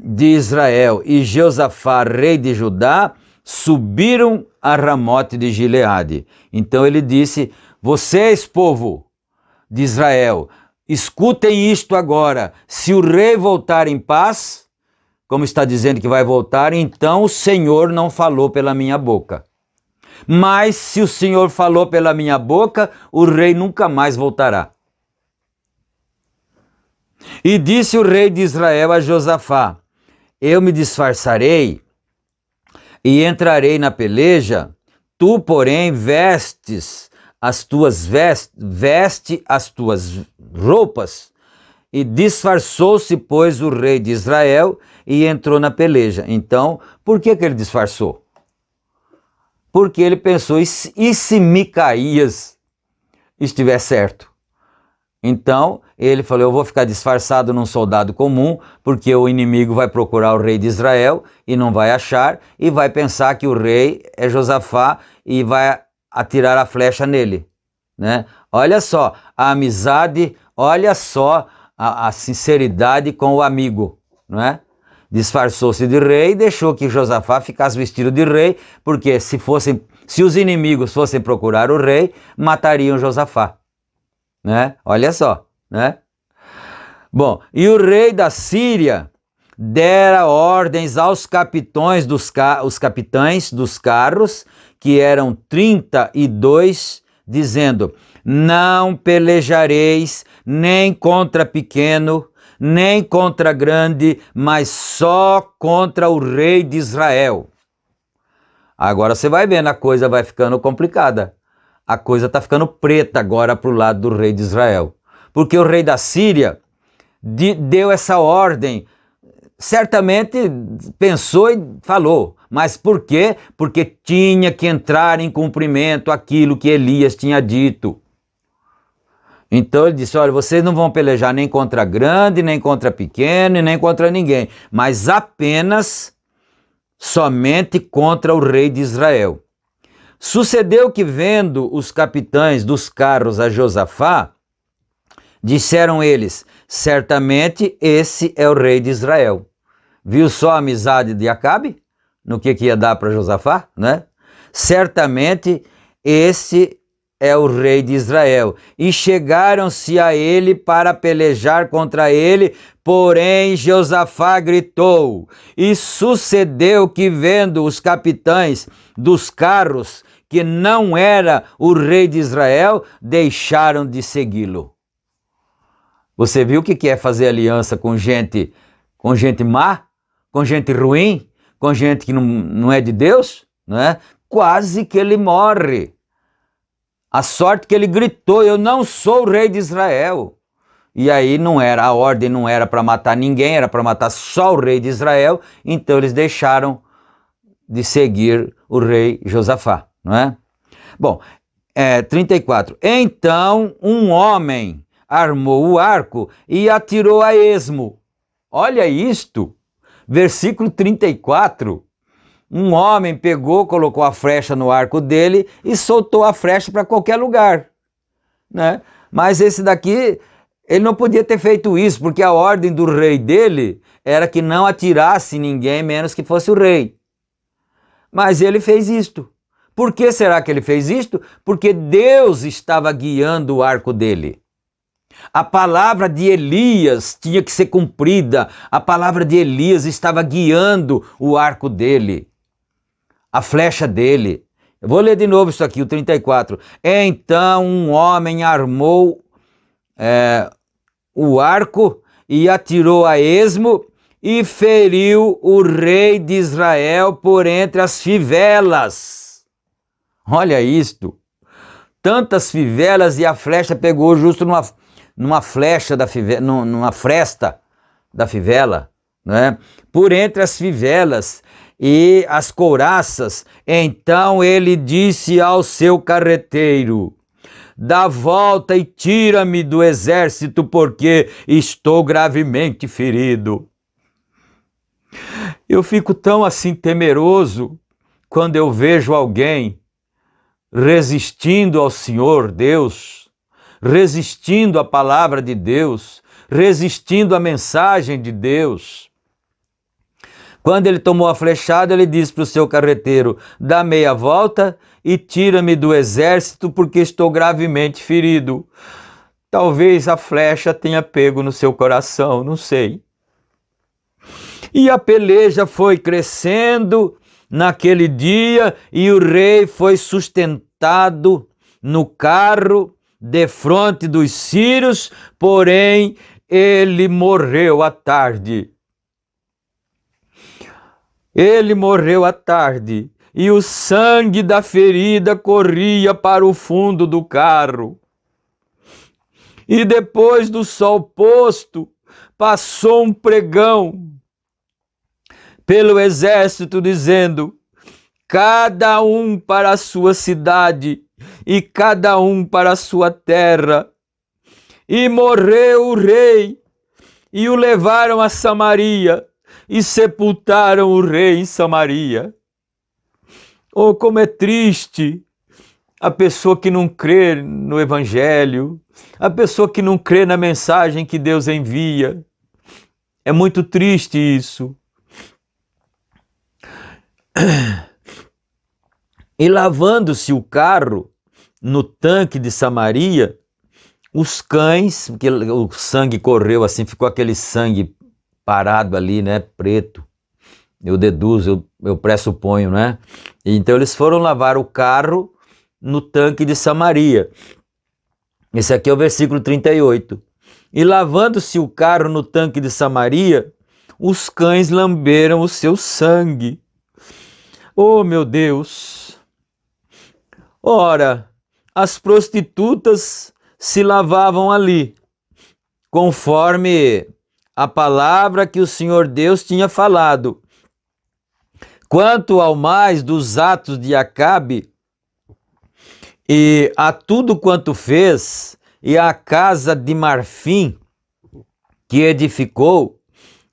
de Israel e Josafá, rei de Judá, subiram a Ramote de Gileade. Então ele disse: vocês, povo de Israel, escutem isto agora. Se o rei voltar em paz, como está dizendo que vai voltar, então o Senhor não falou pela minha boca. Mas se o Senhor falou pela minha boca, o rei nunca mais voltará. E disse o rei de Israel a Josafá: eu me disfarçarei e entrarei na peleja, tu, porém, veste as tuas roupas. E disfarçou-se, pois, o rei de Israel e entrou na peleja. Então, por que ele disfarçou? Porque ele pensou, e se Micaías estiver certo? Então, ele falou, eu vou ficar disfarçado num soldado comum, porque o inimigo vai procurar o rei de Israel e não vai achar, e vai pensar que o rei é Josafá e vai atirar a flecha nele, né? Olha só, a amizade, olha só a sinceridade com o amigo, não é? Disfarçou-se de rei e deixou que Josafá ficasse vestido de rei, porque se os inimigos fossem procurar o rei, matariam Josafá, né? Olha só, né? Bom, e o rei da Síria dera ordens aos capitães dos carros, que eram 32, dizendo, não pelejareis nem contra pequeno, nem contra grande, mas só contra o rei de Israel. Agora você vai vendo, a coisa vai ficando complicada. A coisa está ficando preta agora para o lado do rei de Israel. Porque o rei da Síria deu essa ordem, certamente pensou e falou. Mas por quê? Porque tinha que entrar em cumprimento aquilo que Elias tinha dito. Então ele disse, olha, vocês não vão pelejar nem contra grande, nem contra pequeno, e nem contra ninguém, mas apenas, somente contra o rei de Israel. Sucedeu que, vendo os capitães dos carros a Josafá, disseram eles, certamente esse é o rei de Israel. Viu só a amizade de Acabe? No que ia dar para Josafá, né? Certamente esse é o rei de Israel. E chegaram-se a ele para pelejar contra ele, porém Josafá gritou. E sucedeu que, vendo os capitães dos carros que não era o rei de Israel, deixaram de segui-lo. Você viu o que é fazer aliança com gente má, com gente ruim, com gente que não é de Deus, né? Quase que ele morre. A sorte que ele gritou, eu não sou o rei de Israel. E aí a ordem não era para matar ninguém, era para matar só o rei de Israel, então eles deixaram de seguir o rei Josafá, não é? Bom, 34. Então um homem armou o arco e atirou a esmo. Olha isto, versículo 34. Um homem pegou, colocou a flecha no arco dele e soltou a flecha para qualquer lugar, né? Mas esse daqui, ele não podia ter feito isso, porque a ordem do rei dele era que não atirasse ninguém, menos que fosse o rei. Mas ele fez isto. Por que será que ele fez isto? Porque Deus estava guiando o arco dele. A palavra de Elias tinha que ser cumprida. A palavra de Elias estava guiando o arco dele, a flecha dele. Eu vou ler de novo isso aqui, o 34. Então um homem armou o arco e atirou a esmo e feriu o rei de Israel por entre as fivelas. Olha isto. Tantas fivelas e a flecha pegou justo numa flecha da fivela, numa fresta da fivela, né? Por entre as fivelas e as couraças. Então ele disse ao seu carreteiro, dá volta e tira-me do exército, porque estou gravemente ferido. Eu fico tão assim temeroso quando eu vejo alguém resistindo ao Senhor Deus, resistindo à palavra de Deus, resistindo à mensagem de Deus. Quando ele tomou a flechada, ele disse para o seu carreteiro, dá meia volta e tira-me do exército, porque estou gravemente ferido. Talvez a flecha tenha pego no seu coração, não sei. E a peleja foi crescendo naquele dia, e o rei foi sustentado no carro defronte dos sírios, porém ele morreu à tarde. Ele morreu à tarde e o sangue da ferida corria para o fundo do carro. E depois do sol posto, passou um pregão pelo exército dizendo: cada um para a sua cidade e cada um para a sua terra. E morreu o rei e o levaram a Samaria e sepultaram o rei em Samaria. Oh, como é triste a pessoa que não crê no Evangelho, a pessoa que não crê na mensagem que Deus envia. É muito triste isso. E lavando-se o carro no tanque de Samaria, os cães, porque o sangue correu assim, ficou aquele sangue parado ali, né, preto. Eu deduzo, eu pressuponho, né? Então eles foram lavar o carro no tanque de Samaria. Esse aqui é o versículo 38. E lavando-se o carro no tanque de Samaria, os cães lamberam o seu sangue. Oh, meu Deus! Ora, as prostitutas se lavavam ali, conforme a palavra que o Senhor Deus tinha falado. Quanto ao mais dos atos de Acabe, e a tudo quanto fez, e a casa de marfim que edificou,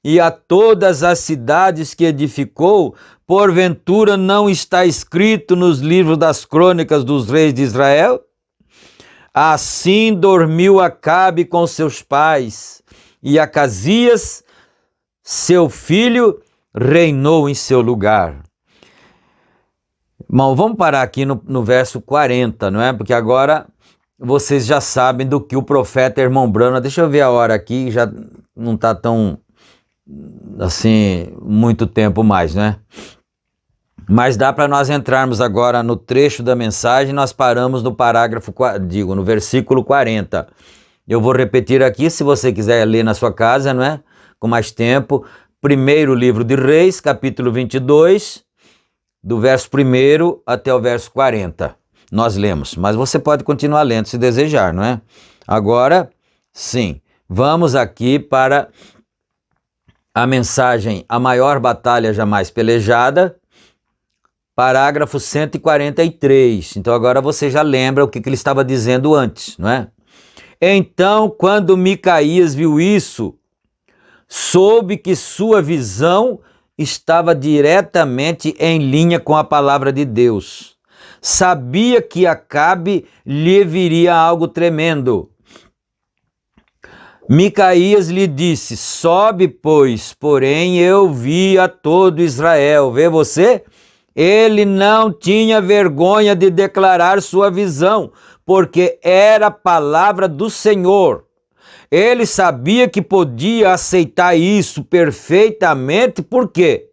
e a todas as cidades que edificou, porventura não está escrito nos livros das crônicas dos reis de Israel? Assim dormiu Acabe com seus pais, e Acasias, seu filho, reinou em seu lugar. Bom, vamos parar aqui no verso 40, não é? Porque agora vocês já sabem do que o profeta Irmão Branham... Deixa eu ver a hora aqui, já não está tão, assim, muito tempo mais, né? Mas dá para nós entrarmos agora no trecho da mensagem, nós paramos no parágrafo, no versículo 40. Eu vou repetir aqui, se você quiser ler na sua casa, não é? Com mais tempo. Primeiro livro de Reis, capítulo 22, do verso 1 até o verso 40. Nós lemos, mas você pode continuar lendo se desejar, não é? Agora, sim, vamos aqui para a mensagem A Maior Batalha Jamais Pelejada, parágrafo 143. Então agora você já lembra o que ele estava dizendo antes, não é? Então, quando Micaías viu isso, soube que sua visão estava diretamente em linha com a palavra de Deus. Sabia que Acabe lhe viria algo tremendo. Micaías lhe disse: sobe, pois, porém eu vi a todo Israel. Vê você? Ele não tinha vergonha de declarar sua visão, porque era a palavra do Senhor. Ele sabia que podia aceitar isso perfeitamente, por quê?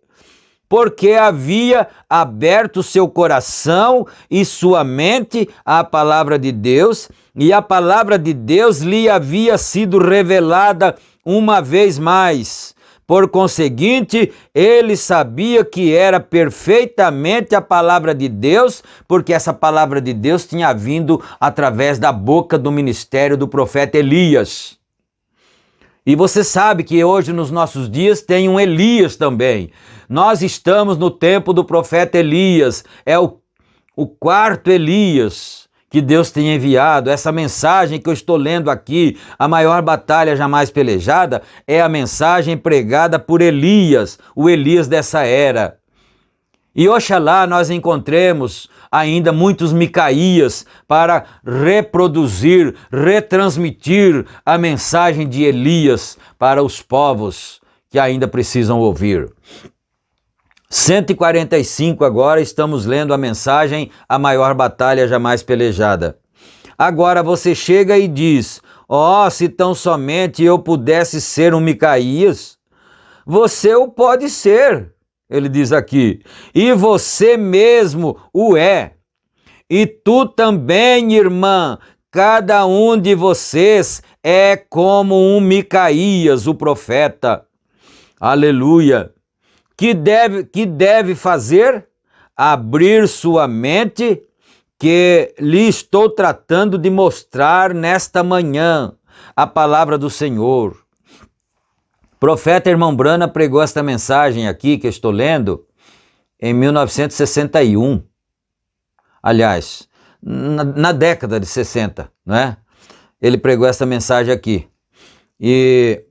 Porque havia aberto seu coração e sua mente à palavra de Deus, e a palavra de Deus lhe havia sido revelada uma vez mais. Por conseguinte, ele sabia que era perfeitamente a palavra de Deus, porque essa palavra de Deus tinha vindo através da boca do ministério do profeta Elias. E você sabe que hoje nos nossos dias tem um Elias também. Nós estamos no tempo do profeta Elias, é o quarto Elias que Deus tem enviado. Essa mensagem que eu estou lendo aqui, a maior batalha jamais pelejada, é a mensagem pregada por Elias, o Elias dessa era. E oxalá nós encontremos ainda muitos Micaías para reproduzir, retransmitir a mensagem de Elias para os povos que ainda precisam ouvir. 145 agora, estamos lendo a mensagem A Maior Batalha Jamais Pelejada. Agora você chega e diz: ó, se tão somente eu pudesse ser um Micaías. Você o pode ser, ele diz aqui, e você mesmo o é. E tu também, irmã, cada um de vocês é como um Micaías, o profeta. Aleluia! Que deve fazer? Abrir sua mente, que lhe estou tratando de mostrar nesta manhã a palavra do Senhor. O profeta Irmão Brana pregou esta mensagem aqui que eu estou lendo em 1961. Aliás, na década de 60, não é? Ele pregou essa mensagem aqui. E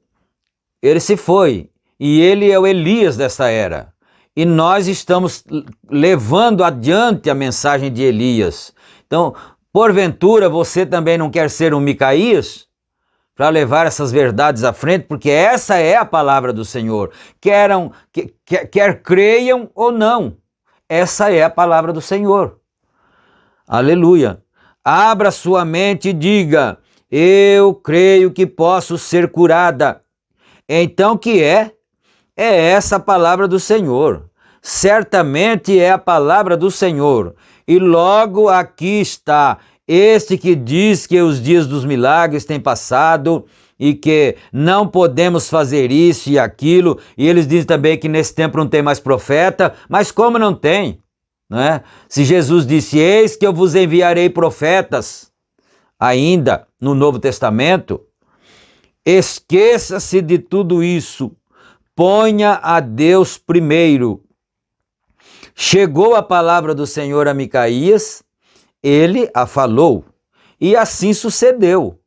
ele se foi. E ele é o Elias dessa era. E nós estamos levando adiante a mensagem de Elias. Então, porventura, você também não quer ser um Micaías para levar essas verdades à frente, porque essa é a palavra do Senhor. Quer creiam ou não, essa é a palavra do Senhor. Aleluia. Abra sua mente e diga: eu creio que posso ser curada. Então, que é? É essa a palavra do Senhor. Certamente é a palavra do Senhor. E logo aqui está este que diz que os dias dos milagres têm passado e que não podemos fazer isso e aquilo. E eles dizem também que nesse tempo não tem mais profeta. Mas como não tem? Não é? Se Jesus disse: eis que eu vos enviarei profetas, ainda no Novo Testamento, esqueça-se de tudo isso. Ponha a Deus primeiro. Chegou a palavra do Senhor a Micaías, ele a falou, e assim sucedeu.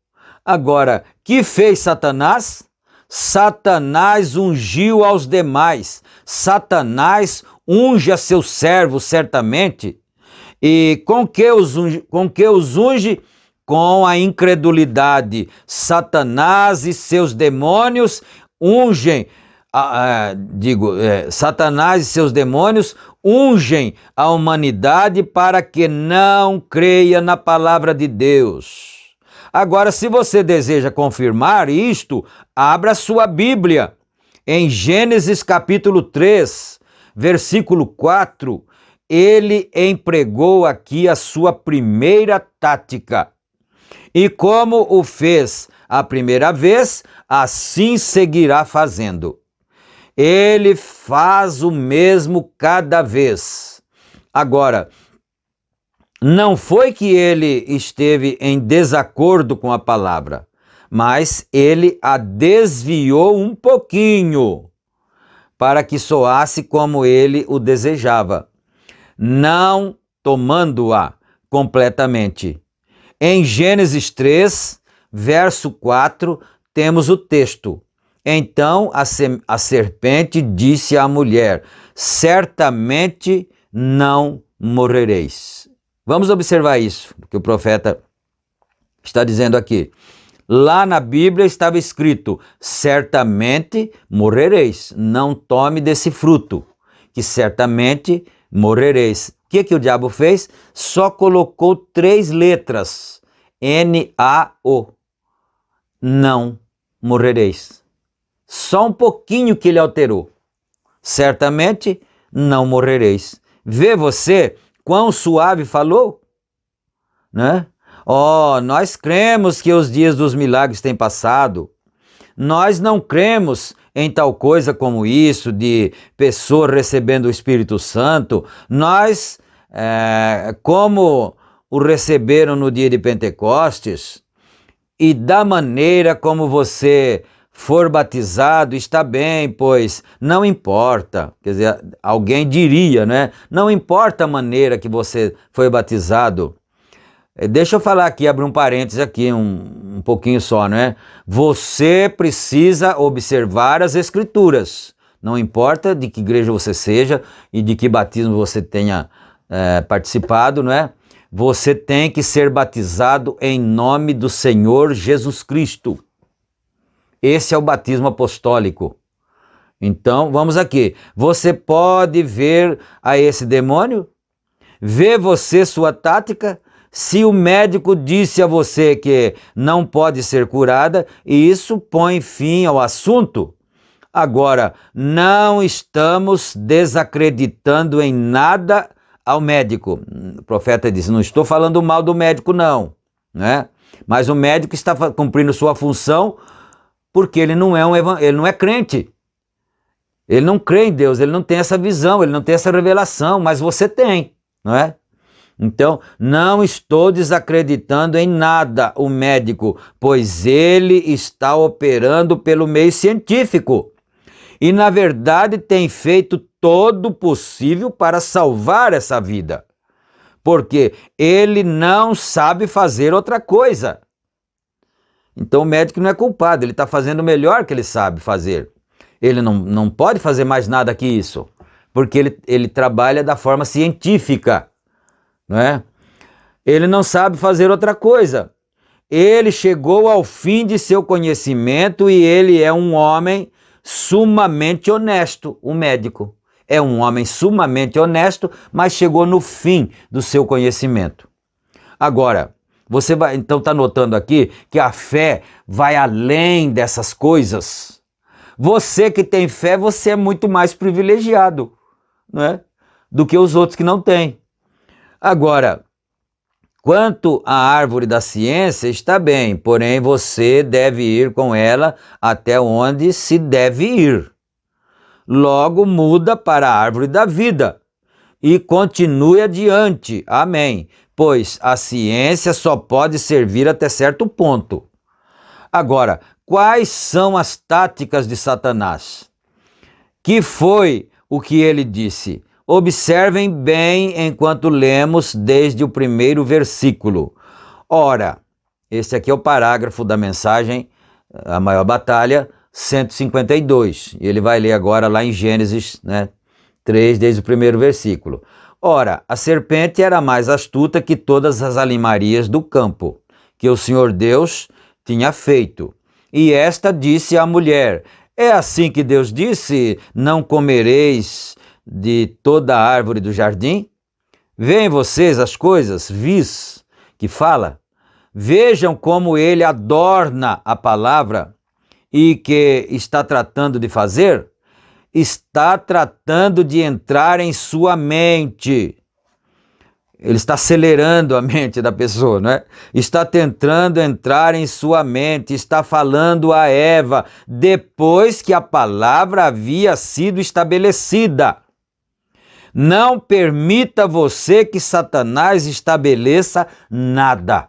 Agora, que fez Satanás? Satanás ungiu aos demais. Satanás unge a seus servos, certamente. E com que os unge? Com a incredulidade. Satanás e seus demônios ungem, Satanás e seus demônios ungem a humanidade para que não creia na palavra de Deus. Agora, se você deseja confirmar isto, abra sua Bíblia em Gênesis capítulo 3, versículo 4. Ele empregou aqui a sua primeira tática. E como o fez a primeira vez, assim seguirá fazendo. Ele faz o mesmo cada vez. Agora, não foi que ele esteve em desacordo com a palavra, mas ele a desviou um pouquinho para que soasse como ele o desejava, não tomando-a completamente. Em Gênesis 3, verso 4, temos o texto. Então a serpente disse à mulher: certamente não morrereis. Vamos observar isso, que o profeta está dizendo aqui. Lá na Bíblia estava escrito: certamente morrereis, não tome desse fruto, que certamente morrereis. O que o diabo fez? Só colocou 3 letras, N-A-O, não morrereis. Só um pouquinho que ele alterou. Certamente não morrereis. Vê você quão suave falou? Né? Nós cremos que os dias dos milagres têm passado. Nós não cremos em tal coisa como isso, de pessoa recebendo o Espírito Santo. Nós, como o receberam no dia de Pentecostes, e da maneira como você for batizado, está bem, pois não importa. Quer dizer, alguém diria, né? Não importa a maneira que você foi batizado. Deixa eu falar aqui, abrir um parênteses aqui, um pouquinho só, né? Você precisa observar as Escrituras. Não importa de que igreja você seja e de que batismo você tenha participado, não é? Você tem que ser batizado em nome do Senhor Jesus Cristo. Esse é o batismo apostólico. Então, vamos aqui. Você pode ver a esse demônio? Vê você sua tática? Se o médico disse a você que não pode ser curada, isso põe fim ao assunto. Agora, não estamos desacreditando em nada ao médico. O profeta disse: não estou falando mal do médico, não, né? Mas o médico está cumprindo sua função porque ele não é crente. Ele não crê em Deus, ele não tem essa visão, ele não tem essa revelação, mas você tem, não é? Então, não estou desacreditando em nada o médico, pois ele está operando pelo meio científico. E, na verdade, tem feito todo o possível para salvar essa vida. Porque ele não sabe fazer outra coisa. Então, o médico não é culpado, ele está fazendo o melhor que ele sabe fazer. Ele não pode fazer mais nada que isso, porque ele trabalha da forma científica, não é? Ele não sabe fazer outra coisa. Ele chegou ao fim de seu conhecimento e ele é um homem sumamente honesto, o médico. É um homem sumamente honesto, mas chegou no fim do seu conhecimento. Agora, você vai, então está notando aqui que a fé vai além dessas coisas. Você que tem fé, você é muito mais privilegiado, não é? Do que os outros que não têm. Agora, quanto à árvore da ciência, está bem, porém você deve ir com ela até onde se deve ir. Logo muda para a árvore da vida e continue adiante. Amém. Pois a ciência só pode servir até certo ponto. Agora, quais são as táticas de Satanás? Que foi o que ele disse? Observem bem enquanto lemos desde o primeiro versículo. Ora, esse aqui é o parágrafo da mensagem, a maior batalha, 152. Ele vai ler agora lá em Gênesis, 3, desde o primeiro versículo. Ora, a serpente era mais astuta que todas as animarias do campo, que o Senhor Deus tinha feito. E esta disse à mulher: é assim que Deus disse, não comereis de toda a árvore do jardim? Veem vocês as coisas vis que fala? Vejam como ele adorna a palavra e que está tratando de fazer? Está tratando de entrar em sua mente. Ele está acelerando a mente da pessoa, não é? Está tentando entrar em sua mente, está falando a Eva, depois que a palavra havia sido estabelecida. Não permita você que Satanás estabeleça nada.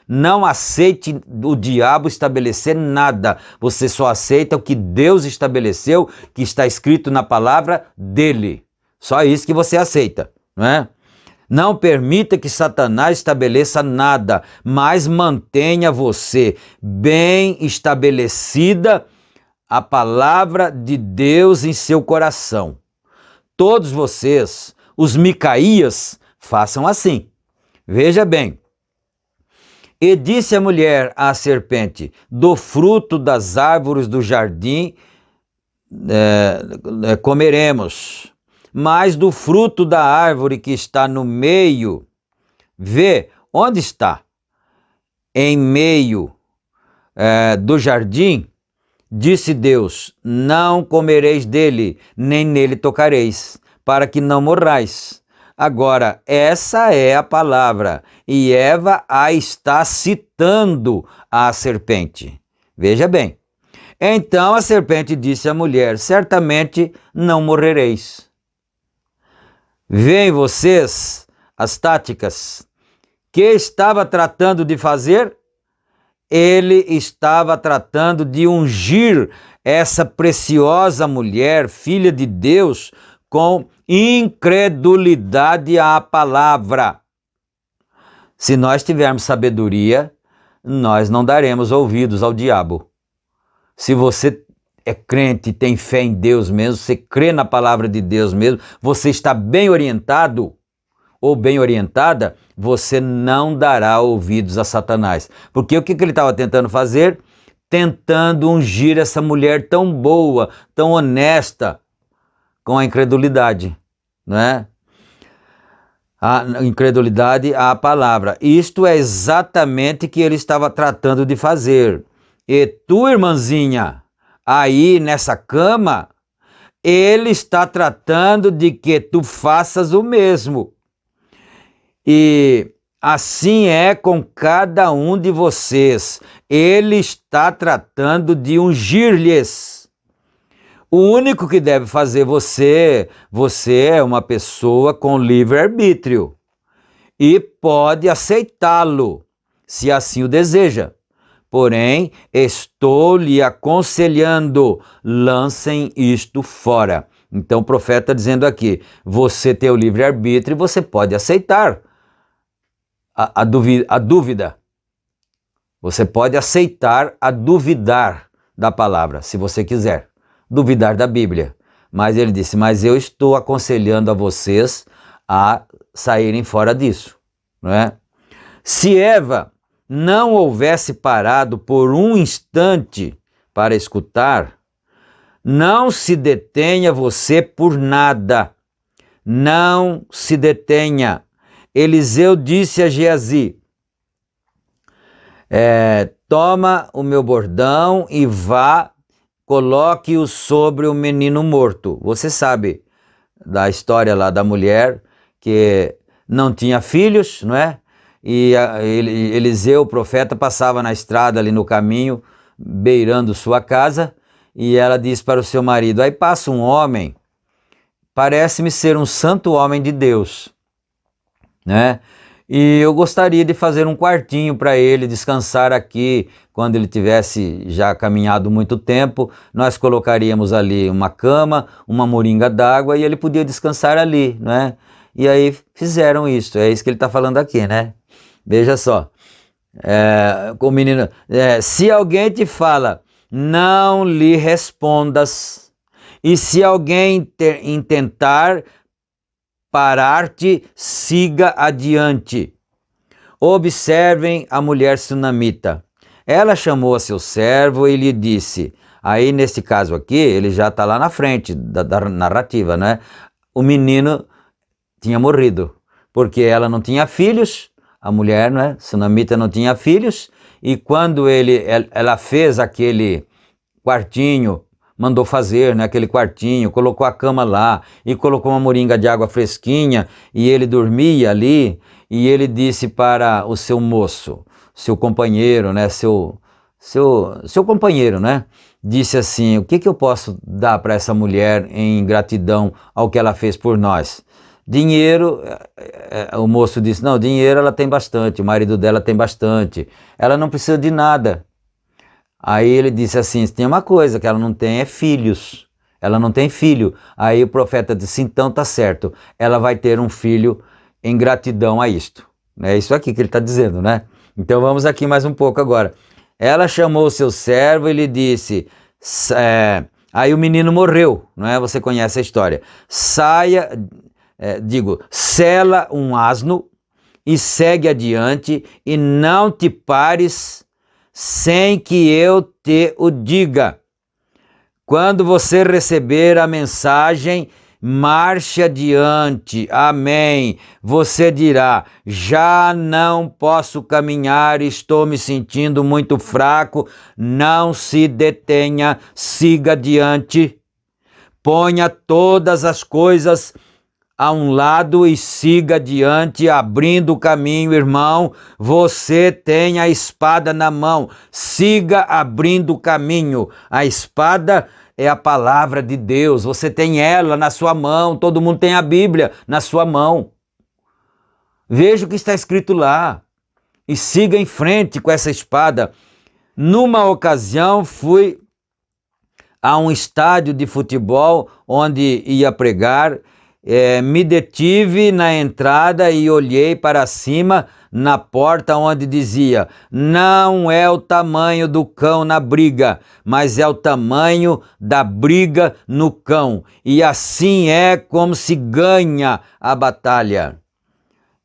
Não aceite o diabo estabelecer nada. Você só aceita o que Deus estabeleceu, que está escrito na palavra dele. Só isso que você aceita, não é? Não permita que Satanás estabeleça nada, mas mantenha você bem estabelecida a palavra de Deus em seu coração. Todos vocês, os Micaías, façam assim. Veja bem. E disse a mulher à serpente: do fruto das árvores do jardim comeremos, mas do fruto da árvore que está no meio, vê, onde está? Em meio do jardim, disse Deus: não comereis dele, nem nele tocareis, para que não morrais. Agora, essa é a palavra, e Eva a está citando à serpente. Veja bem. Então a serpente disse à mulher: certamente não morrereis. Veem vocês as táticas que estava tratando de fazer? Ele estava tratando de ungir essa preciosa mulher, filha de Deus, com incredulidade à palavra. Se nós tivermos sabedoria, nós não daremos ouvidos ao diabo. Se você é crente, tem fé em Deus mesmo, você crê na palavra de Deus mesmo, você está bem orientado ou bem orientada, você não dará ouvidos a Satanás. Porque o que ele estava tentando fazer? Tentando ungir essa mulher tão boa, tão honesta, com a incredulidade, não é? A incredulidade à palavra. Isto é exatamente o que ele estava tratando de fazer. E tu, irmãzinha, aí nessa cama, ele está tratando de que tu faças o mesmo. E assim é com cada um de vocês. Ele está tratando de ungir-lhes. O único que deve fazer você é uma pessoa com livre-arbítrio e pode aceitá-lo, se assim o deseja. Porém, estou lhe aconselhando, lancem isto fora. Então o profeta está dizendo aqui, você tem o livre-arbítrio e você pode aceitar a dúvida. Você pode aceitar a duvidar da palavra, se você quiser. Duvidar da Bíblia. Mas ele disse, mas eu estou aconselhando a vocês a saírem fora disso. Não é? Se Eva não houvesse parado por um instante para escutar, não se detenha você por nada. Não se detenha. Eliseu disse a Geazi, toma o meu bordão e vá, coloque-o sobre o menino morto. Você sabe da história lá da mulher que não tinha filhos, não é? E Eliseu, o profeta, passava na estrada ali no caminho, beirando sua casa, e ela disse para o seu marido, aí passa um homem, parece-me ser um santo homem de Deus, né? E eu gostaria de fazer um quartinho para ele descansar aqui, quando ele tivesse já caminhado muito tempo, nós colocaríamos ali uma cama, uma moringa d'água e ele podia descansar ali, né? E aí fizeram isso, é isso que ele está falando aqui, né? Veja só, com o menino, se alguém te fala, não lhe respondas, e se alguém intentar parar-te, siga adiante. Observem a mulher sunamita. Ela chamou a seu servo e lhe disse, aí nesse caso aqui, ele já está lá na frente da narrativa, né? O menino tinha morrido, porque ela não tinha filhos, a mulher, né, sunamita, não tinha filhos, e quando ela fez aquele quartinho, mandou fazer, né, aquele quartinho, colocou a cama lá e colocou uma moringa de água fresquinha e ele dormia ali, e ele disse para o seu moço, seu companheiro, né, seu companheiro, né, disse assim, o que eu posso dar para essa mulher em gratidão ao que ela fez por nós? Dinheiro, o moço disse, não, dinheiro ela tem bastante, o marido dela tem bastante, ela não precisa de nada. Aí ele disse assim, tem uma coisa que ela não tem, é filhos, ela não tem filho. Aí o profeta disse, então tá certo, ela vai ter um filho em gratidão a isto. É isso aqui que ele está dizendo, né? Então vamos aqui mais um pouco agora. Ela chamou o seu servo e lhe disse, aí o menino morreu, não é? Você conhece a história. Sela um asno e segue adiante e não te pares sem que eu te o diga. Quando você receber a mensagem, marche adiante. Amém. Você dirá, já não posso caminhar, estou me sentindo muito fraco. Não se detenha, siga adiante. Ponha todas as coisas a um lado e siga adiante, abrindo o caminho, irmão. Você tem a espada na mão, siga abrindo o caminho. A espada é a palavra de Deus, você tem ela na sua mão, todo mundo tem a Bíblia na sua mão. Veja o que está escrito lá e siga em frente com essa espada. Numa ocasião fui a um estádio de futebol onde ia pregar, me detive na entrada e olhei para cima na porta onde dizia, não é o tamanho do cão na briga, mas é o tamanho da briga no cão. E assim é como se ganha a batalha.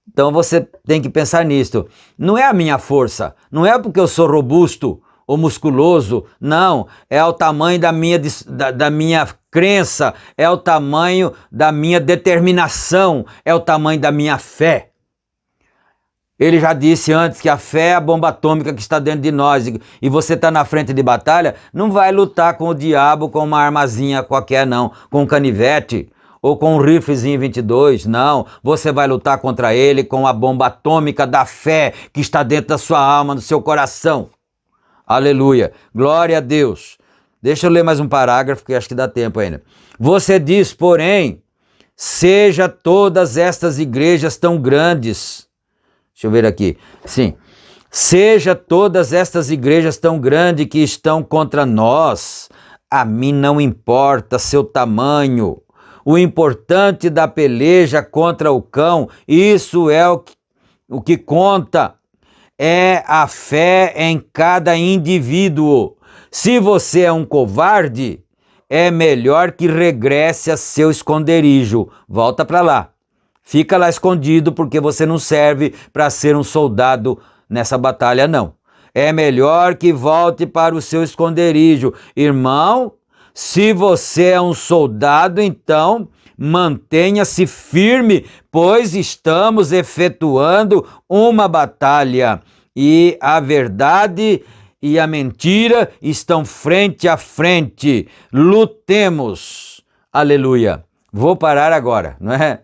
Então você tem que pensar nisto. Não é a minha força, não é porque eu sou robusto ou musculoso, não, é o tamanho da minha crença, é o tamanho da minha determinação, é o tamanho da minha fé. Ele já disse antes que a fé é a bomba atômica que está dentro de nós, e você está na frente de batalha, não vai lutar com o diabo com uma armazinha qualquer não, com um canivete, ou com um riflezinho 22, não, você vai lutar contra ele com a bomba atômica da fé que está dentro da sua alma, do seu coração. Aleluia, glória a Deus. Deixa eu ler mais um parágrafo, que acho que dá tempo ainda. Você diz, porém, seja todas estas igrejas tão grandes. Deixa eu ver aqui. Sim. Seja todas estas igrejas tão grandes que estão contra nós. A mim não importa seu tamanho. O importante da peleja contra o cão, isso é o que conta. É a fé em cada indivíduo. Se você é um covarde, é melhor que regresse a seu esconderijo. Volta para lá. Fica lá escondido, porque você não serve para ser um soldado nessa batalha, não. É melhor que volte para o seu esconderijo. Irmão, se você é um soldado, então mantenha-se firme, pois estamos efetuando uma batalha. E a verdade e a mentira estão frente a frente. Lutemos. Aleluia. Vou parar agora, não é?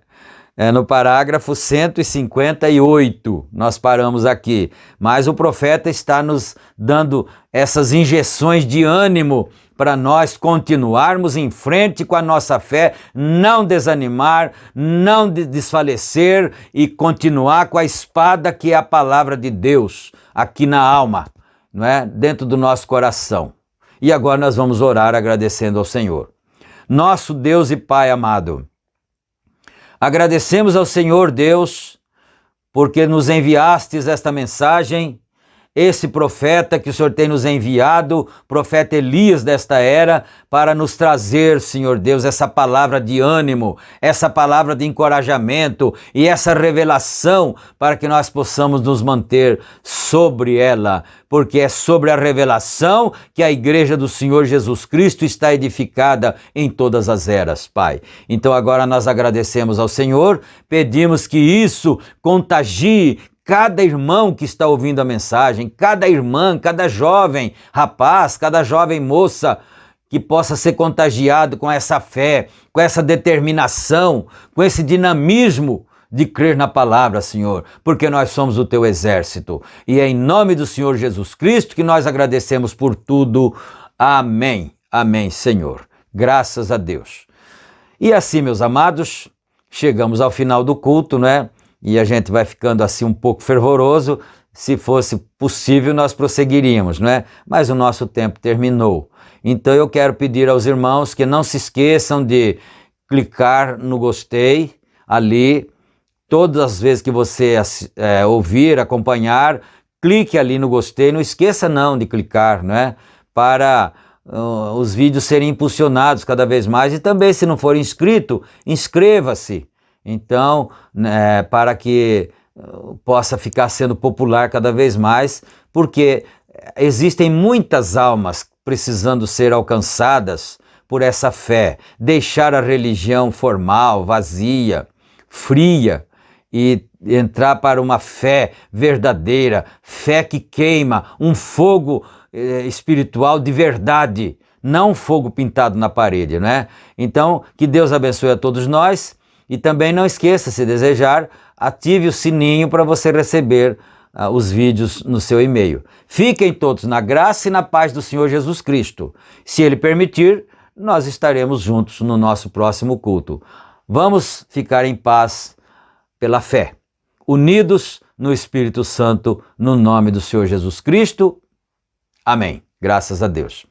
É no parágrafo 158, nós paramos aqui. Mas o profeta está nos dando essas injeções de ânimo para nós continuarmos em frente com a nossa fé, não desanimar, não desfalecer e continuar com a espada que é a palavra de Deus aqui na alma, não é? Dentro do nosso coração. E agora nós vamos orar agradecendo ao Senhor. Nosso Deus e Pai amado, agradecemos ao Senhor Deus, porque nos enviastes esta mensagem, esse profeta que o Senhor tem nos enviado, profeta Elias desta era, para nos trazer, Senhor Deus, essa palavra de ânimo, essa palavra de encorajamento e essa revelação para que nós possamos nos manter sobre ela, porque é sobre a revelação que a igreja do Senhor Jesus Cristo está edificada em todas as eras, Pai. Então agora nós agradecemos ao Senhor, pedimos que isso contagie cada irmão que está ouvindo a mensagem, cada irmã, cada jovem rapaz, cada jovem moça, que possa ser contagiado com essa fé, com essa determinação, com esse dinamismo de crer na palavra, Senhor, porque nós somos o teu exército. E é em nome do Senhor Jesus Cristo que nós agradecemos por tudo. Amém. Amém, Senhor. Graças a Deus. E assim, meus amados, chegamos ao final do culto, né? E a gente vai ficando assim um pouco fervoroso. Se fosse possível, nós prosseguiríamos, não é? Mas o nosso tempo terminou. Então eu quero pedir aos irmãos que não se esqueçam de clicar no gostei ali. Todas as vezes que você ouvir, acompanhar, clique ali no gostei. Não esqueça não de clicar, não é? Para os vídeos serem impulsionados cada vez mais. E também, se não for inscrito, inscreva-se. Então, para que possa ficar sendo popular cada vez mais, porque existem muitas almas precisando ser alcançadas por essa fé, deixar a religião formal, vazia, fria, e entrar para uma fé verdadeira, fé que queima, um fogo espiritual de verdade, não um fogo pintado na parede, né? Então, que Deus abençoe a todos nós. E também não esqueça, se desejar, ative o sininho para você receber os vídeos no seu e-mail. Fiquem todos na graça e na paz do Senhor Jesus Cristo. Se Ele permitir, nós estaremos juntos no nosso próximo culto. Vamos ficar em paz pela fé, unidos no Espírito Santo, no nome do Senhor Jesus Cristo. Amém. Graças a Deus.